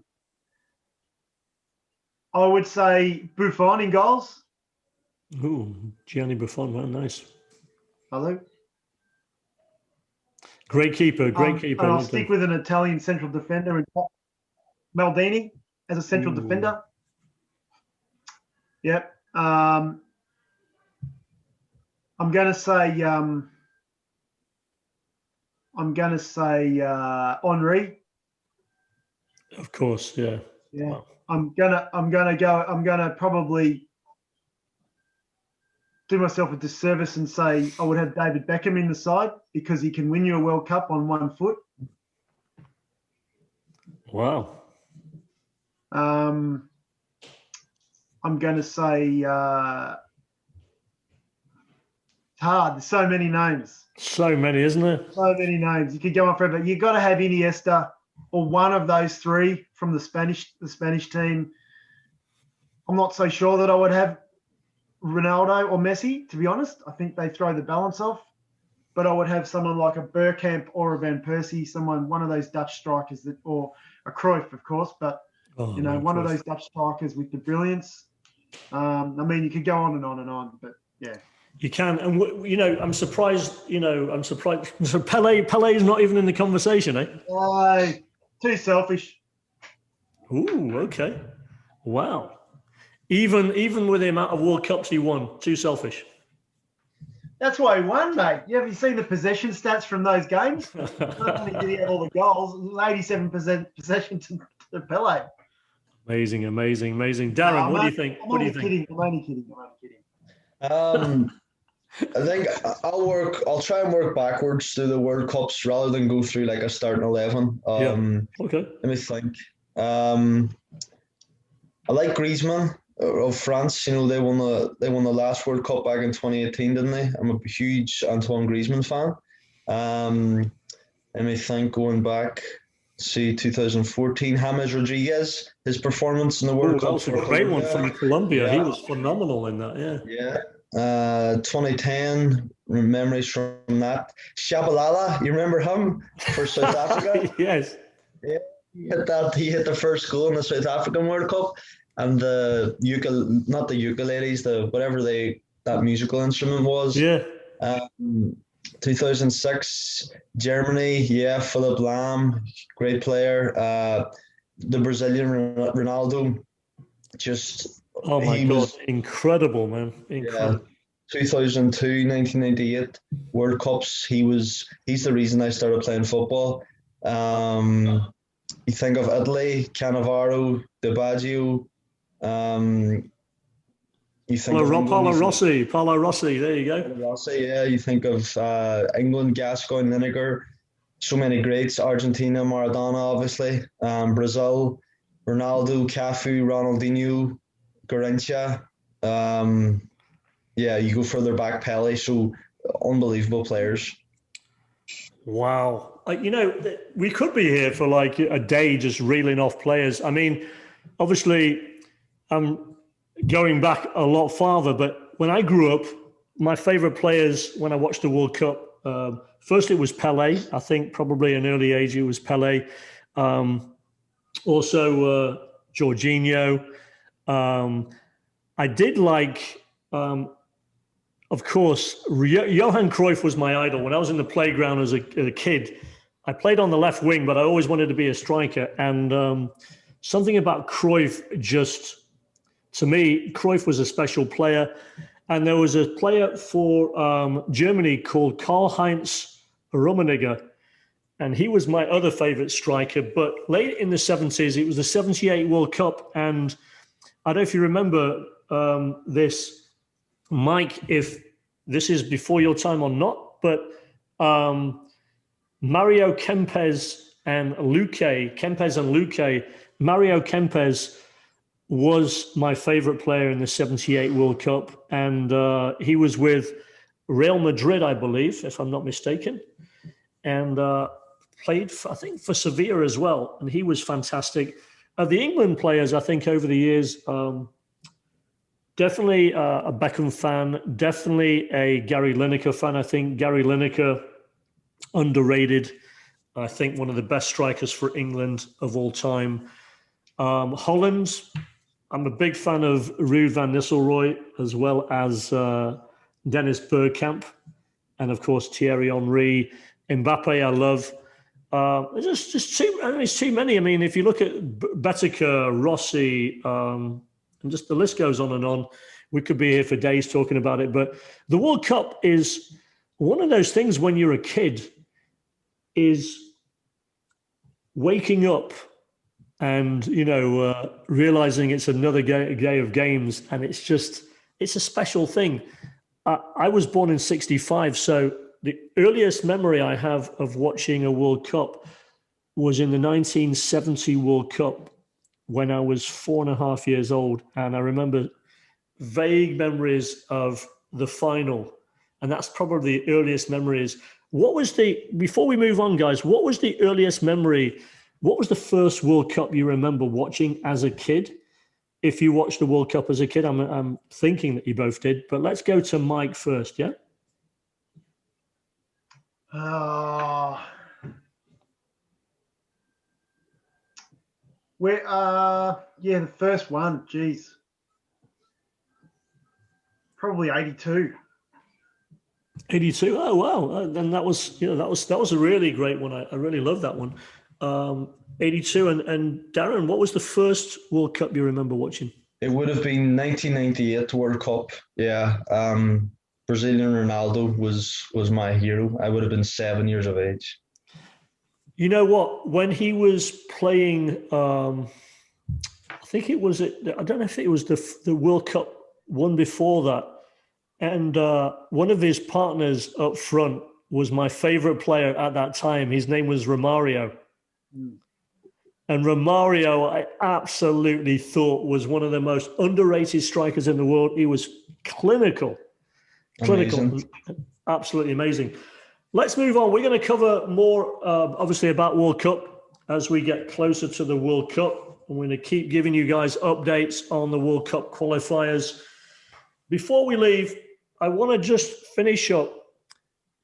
would say Buffon in goals. Ooh, Gianni Buffon, man, nice. Hello. Great keeper. And I'll stick with an Italian central defender in Maldini as a central defender. Yep. I'm going to say Henri. Of course, yeah. Yeah. Wow. I'm gonna probably do myself a disservice and say I would have David Beckham in the side, because he can win you a World Cup on 1 foot. Wow. I'm going to say it's hard. There's so many names. So many, isn't there? So many names. You could go on forever. You've got to have Iniesta or one of those three from the Spanish team. I'm not so sure that I would have Ronaldo or Messi, to be honest. I think they throw the balance off. But I would have someone like a Bergkamp or a Van Persie, one of those Dutch strikers, or a Cruyff, of course. But one of those Dutch strikers with the brilliance. I mean, you could go on and on and on, but yeah. You can, and I'm surprised. So Pele is not even in the conversation, eh? Too selfish. Ooh, okay, wow. Even with the amount of World Cups he won, too selfish. That's why he won, mate. Have you seen the possession stats from those games? Not only did he have all the goals, it was 87% possession to Pele. Amazing. Darren, what do you think? I'm only kidding. I think I'll try and work backwards through the World Cups rather than go through like a starting 11. Okay. Let me think. I like Griezmann of France. They won the last World Cup back in 2018, didn't they? I'm a huge Antoine Griezmann fan. Let me think, going back, see 2014, James Rodriguez, his performance in the World Cup. That was a great one from Colombia. Yeah. He was phenomenal in that, yeah. 2010, memories from that. Shabalala, you remember him for South Africa? Yes. Yeah, he hit the first goal in the South African World Cup, and not the ukuleles, whatever that musical instrument was. Yeah. Um, 2006, Germany, yeah, Philip Lahm, great player. The Brazilian Ronaldo, just Oh my he God, was, incredible, man, yeah. incredible. 2002, 1998 World Cups. He's the reason I started playing football. Um, you think of Italy, Cannavaro, Di Baggio. Um, you think of England. You think Paulo Rossi. There you go. of Rossi, yeah. You think of England, Gascoigne, Lineker. So many greats. Argentina, Maradona, obviously. Brazil, Ronaldo, Cafu, Ronaldinho, Garrincha. Um, yeah, you go further back, Pele. So unbelievable players. Wow. We could be here for like a day just reeling off players. I mean, obviously, I'm going back a lot farther, but when I grew up, my favorite players when I watched the World Cup, first it was Pele. I think probably an early age it was Pele. Also, Jorginho. Um, I did like, of course, Johan Cruyff was my idol. When I was in the playground as a kid, I played on the left wing, but I always wanted to be a striker. And something about Cruyff just, to me, Cruyff was a special player. And there was a player for Germany called Karl-Heinz Rummenigge, and he was my other favorite striker. But late in the 70s, it was the 78 World Cup. And I don't know if you remember this, Mike, if this is before your time or not, but Mario Kempes and Luque, Mario Kempes was my favorite player in the 78 World Cup. And he was with Real Madrid, I believe, if I'm not mistaken. And played, I think, for Sevilla as well. And he was fantastic. The England players, I think, over the years, definitely a Beckham fan, definitely a Gary Lineker fan. I think Gary Lineker, underrated. I think one of the best strikers for England of all time. Holland, I'm a big fan of Ruud van Nistelrooy, as well as Dennis Bergkamp, and of course Thierry Henry. Mbappe, I love. There's just too many. I mean, if you look at Betteke, Rossi, and just the list goes on and on. We could be here for days talking about it. But the World Cup is one of those things when you're a kid, is waking up and, realizing it's another day of games. And it's a special thing. I was born in 65. So the earliest memory I have of watching a World Cup was in the 1970 World Cup, when I was 4.5 years old. And I remember vague memories of the final. And that's probably the earliest memories. Before we move on, guys, what was the earliest memory? What was the first World Cup you remember watching as a kid? If you watched the World Cup as a kid, I'm thinking that you both did, but let's go to Mike first, yeah? The first one, geez. Probably 82. 82. Oh wow! Then that was a really great one. I really love that one. 82. And Darren, what was the first World Cup you remember watching? It would have been 1998 World Cup. Yeah. Brazilian Ronaldo was my hero. I would have been 7 years of age. You know what? When he was playing, I think it was. I don't know if it was the World Cup one before that, and one of his partners up front was my favorite player at that time. His name was Romario. And Romario, I absolutely thought was one of the most underrated strikers in the world. He was clinical, Amazing. Absolutely amazing. Let's move on. We're going to cover more, obviously, about World Cup as we get closer to the World Cup. I'm going to keep giving you guys updates on the World Cup qualifiers. Before we leave, I want to just finish up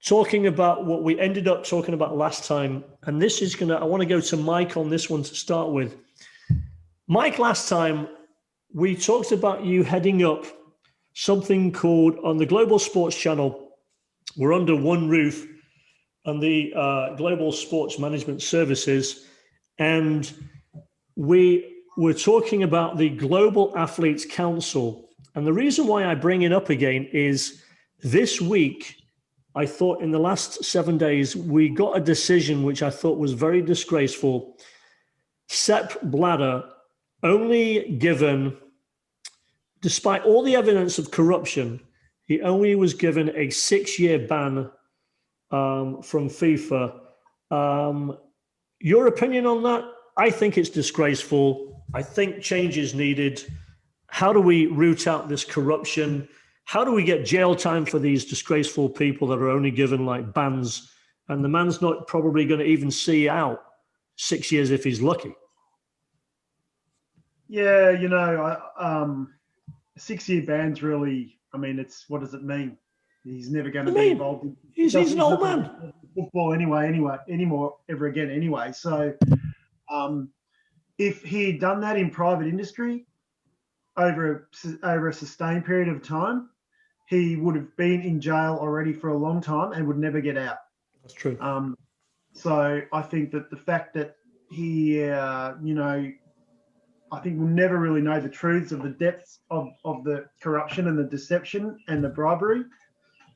talking about what we ended up talking about last time. And this is I want to go to Mike on this one to start with. Mike, last time we talked about you heading up something called, on the Global Sports Channel, we're under one roof on the Global Sports Management Services, and we're talking about the Global Athletes Council. And the reason why I bring it up again is this week, I thought in the last 7 days, we got a decision which I thought was very disgraceful. Sepp Blatter only given, despite all the evidence of corruption, he only was given a 6-year ban from FIFA. Your opinion on that? I think it's disgraceful. I think change is needed. How do we root out this corruption? How do we get jail time for these disgraceful people that are only given like bans? And the man's not probably going to even see out 6 years if he's lucky. Yeah, you know, 6-year ban's really, I mean, what does it mean? He's never going to be involved in he's an old man. Football anymore, ever again anyway. So if he'd done that in private industry over a sustained period of time, he would have been in jail already for a long time and would never get out. That's true. So I think that the fact that he, you know, I think we'll never really know the truths of the depths of the corruption and the deception and the bribery,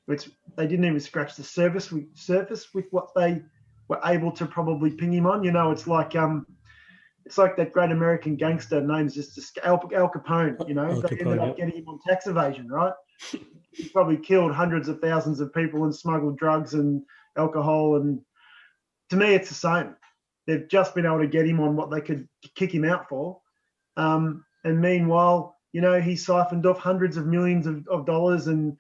which they didn't even scratch the surface with what they were able to probably ping him on. You know, it's like that great American gangster named just Al Capone. You know, they ended up getting him on tax evasion, right? He probably killed hundreds of thousands of people and smuggled drugs and alcohol. And to me, it's the same. They've just been able to get him on what they could kick him out for. And meanwhile, you know, he siphoned off hundreds of millions of dollars and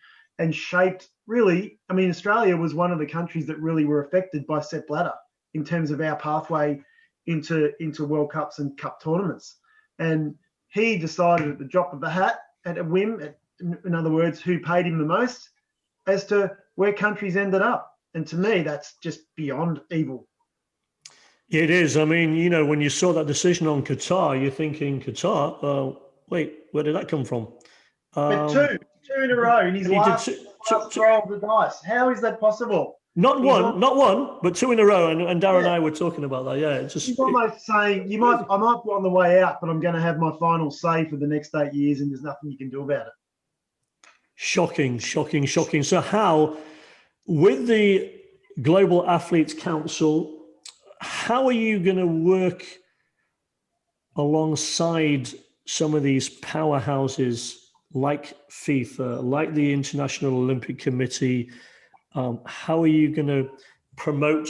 shaped really, I mean, Australia was one of the countries that really were affected by Sepp Blatter in terms of our pathway into World Cups and Cup tournaments. And he decided at the drop of the hat, at a whim, in other words, who paid him the most, as to where countries ended up. And to me, that's just beyond evil. It is. I mean, you know, when you saw that decision on Qatar, you're thinking, Qatar, wait, where did that come from? But two in a row in his last throw of the dice. How is that possible? Not one, but 2 in a row. And Darren and I were talking about that. Yeah, it's just. He's almost saying, I might be on the way out, but I'm going to have my final say for the next 8 years, and there's nothing you can do about it. Shocking. So how, with the Global Athletes Council, how are you going to work alongside some of these powerhouses like FIFA, like the International Olympic Committee? How are you going to promote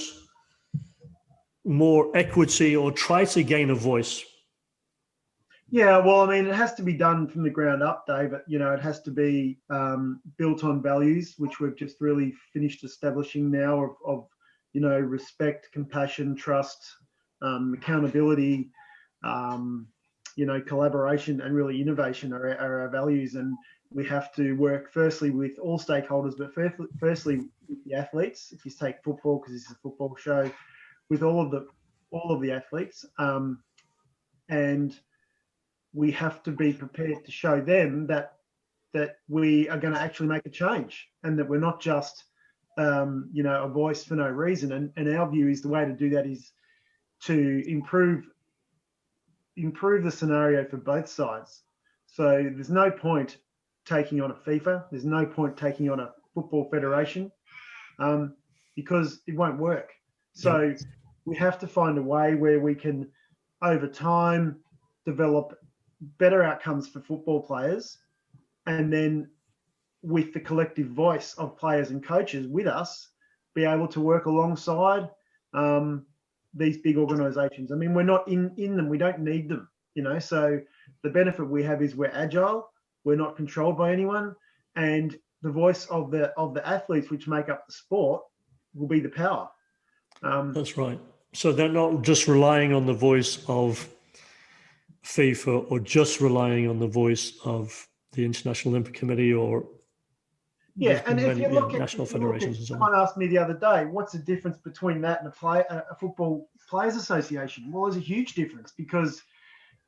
more equity or try to gain a voice? Yeah, well, I mean, it has to be done from the ground up, Dave. You know, it has to be built on values, which we've just really finished establishing now of you know, respect, compassion, trust, accountability, you know, collaboration, and really innovation are our values. And we have to work firstly with all stakeholders, but firstly with the athletes. If you take football, because this is a football show, with all of the athletes, and we have to be prepared to show them that we are going to actually make a change, and that we're not just you know, a voice for no reason. And our view is the way to do that is to improve the scenario for both sides. So there's no point taking on a FIFA. There's no point taking on a football federation because it won't work. So we have to find a way where we can, over time, develop better outcomes for football players, and then with the collective voice of players and coaches with us, be able to work alongside these big organisations. I mean, we're not in them. We don't need them, you know. So the benefit we have is we're agile. We're not controlled by anyone. And the voice of the athletes, which make up the sport, will be the power. That's right. So they're not just relying on the voice of FIFA or just relying on the voice of the International Olympic Committee or and if you look at national federations and so on. Someone asked me the other day, what's the difference between that and a football players association? Well, there's a huge difference because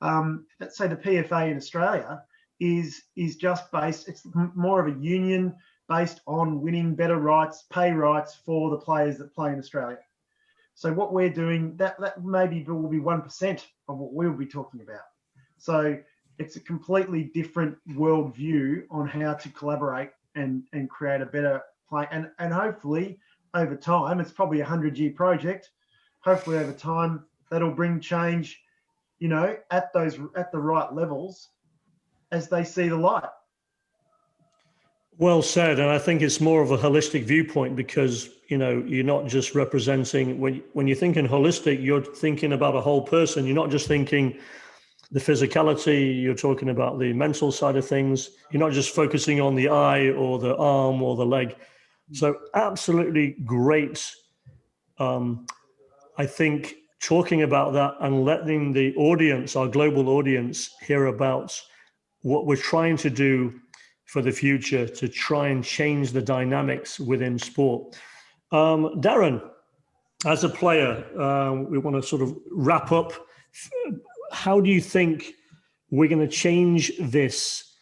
let's say the PFA in Australia is just based, it's more of a union based on winning better rights, pay rights for the players that play in Australia. So what we're doing, that maybe will be 1% of what we'll be talking about. So it's a completely different worldview on how to collaborate and create a better play. And hopefully over time, it's probably a 100-year project. Hopefully over time, that'll bring change, at the right levels as they see the light. Well said. And I think it's more of a holistic viewpoint because, you're not just representing, when you're thinking holistic, you're thinking about a whole person. You're not just thinking the physicality, you're talking about the mental side of things. You're not just focusing on the eye or the arm or the leg. So absolutely great. I think talking about that and letting the audience, our global audience, hear about what we're trying to do for the future to try and change the dynamics within sport. Darren, as a player, we want to sort of wrap up. How do you think we're going to change this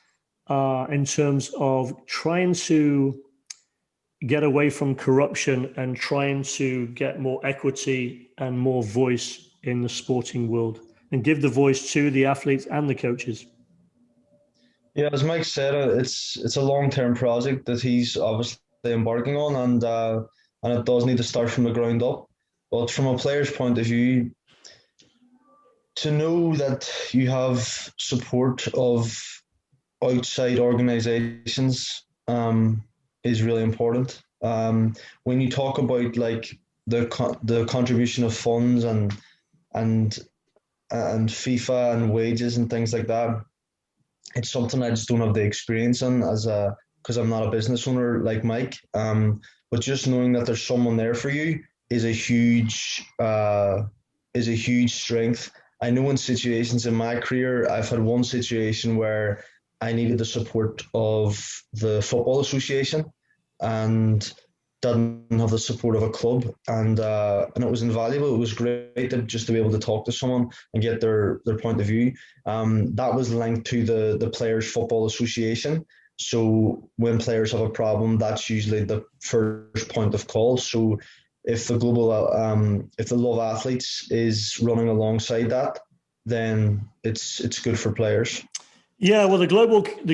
in terms of trying to get away from corruption and trying to get more equity and more voice in the sporting world and give the voice to the athletes and the coaches? Yeah, as Mike said, it's a long-term project that he's obviously embarking on, and it does need to start from the ground up. But from a player's point of view, to know that you have support of outside organisations is really important. When you talk about like the contribution of funds and FIFA and wages and things like that, it's something I just don't have the experience in because I'm not a business owner like Mike. But just knowing that there's someone there for you is a huge strength. I know in situations in my career, I've had one situation where I needed the support of the Football Association and didn't have the support of a club, and it was invaluable. It was great to be able to talk to someone and get their point of view. That was linked to the Players Football Association. So when players have a problem, that's usually the first point of call. So if the Love Athletes is running alongside that, then it's good for players. Yeah, well, the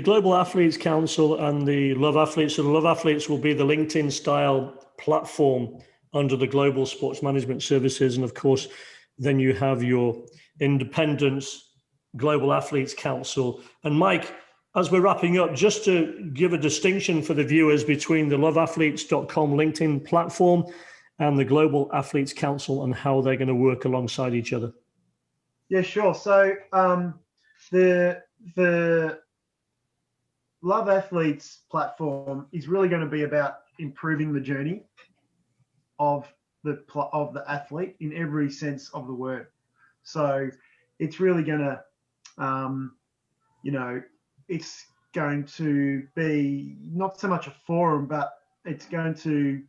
Global Athletes Council and the Love Athletes. So the Love Athletes will be the LinkedIn style platform under the Global Sports Management Services, and of course, then you have your independent Global Athletes Council. And Mike, as we're wrapping up, just to give a distinction for the viewers between the loveathletes.com LinkedIn platform and the Global Athletes Council and how they're going to work alongside each other. Yeah, sure. So the Love Athletes platform is really going to be about improving the journey of the athlete in every sense of the word. So it's really going to, it's going to be not so much a forum, but it's going to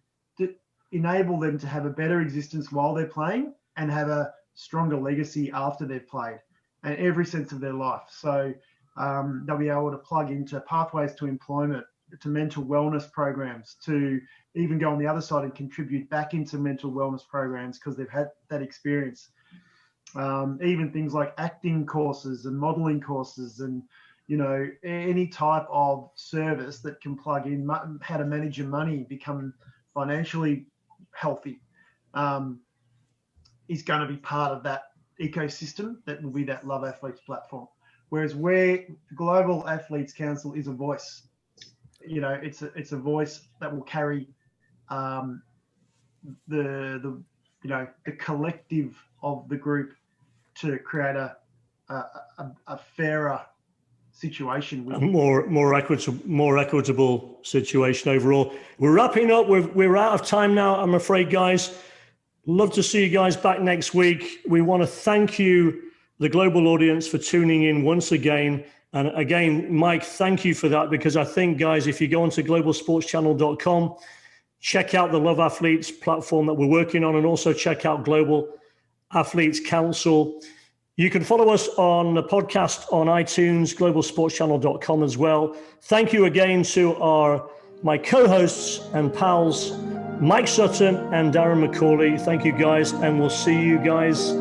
enable them to have a better existence while they're playing and have a stronger legacy after they've played and every sense of their life. So they'll be able to plug into pathways to employment, to mental wellness programs, to even go on the other side and contribute back into mental wellness programs because they've had that experience. Even things like acting courses and modeling courses and, any type of service that can plug in how to manage your money, become financially healthy, is going to be part of that ecosystem that will be that Love Athletes platform. Whereas where the Global Athletes Council is a voice, it's a voice that will carry the collective of the group to create a fairer situation, a more equitable situation overall. We're wrapping up. We're out of time now, I'm afraid, guys. Love to see you guys back next week. We want to thank you, the global audience, for tuning in once again. And again, Mike, thank you for that, because I think, guys, if you go onto globalsportschannel.com, check out the Love Athletes platform that we're working on, and also check out Global Athletes Council. You can follow us on the podcast on iTunes, globalsportschannel.com as well. Thank you again to our my co-hosts and pals, Mike Sutton and Darren McCauley. Thank you guys, and we'll see you guys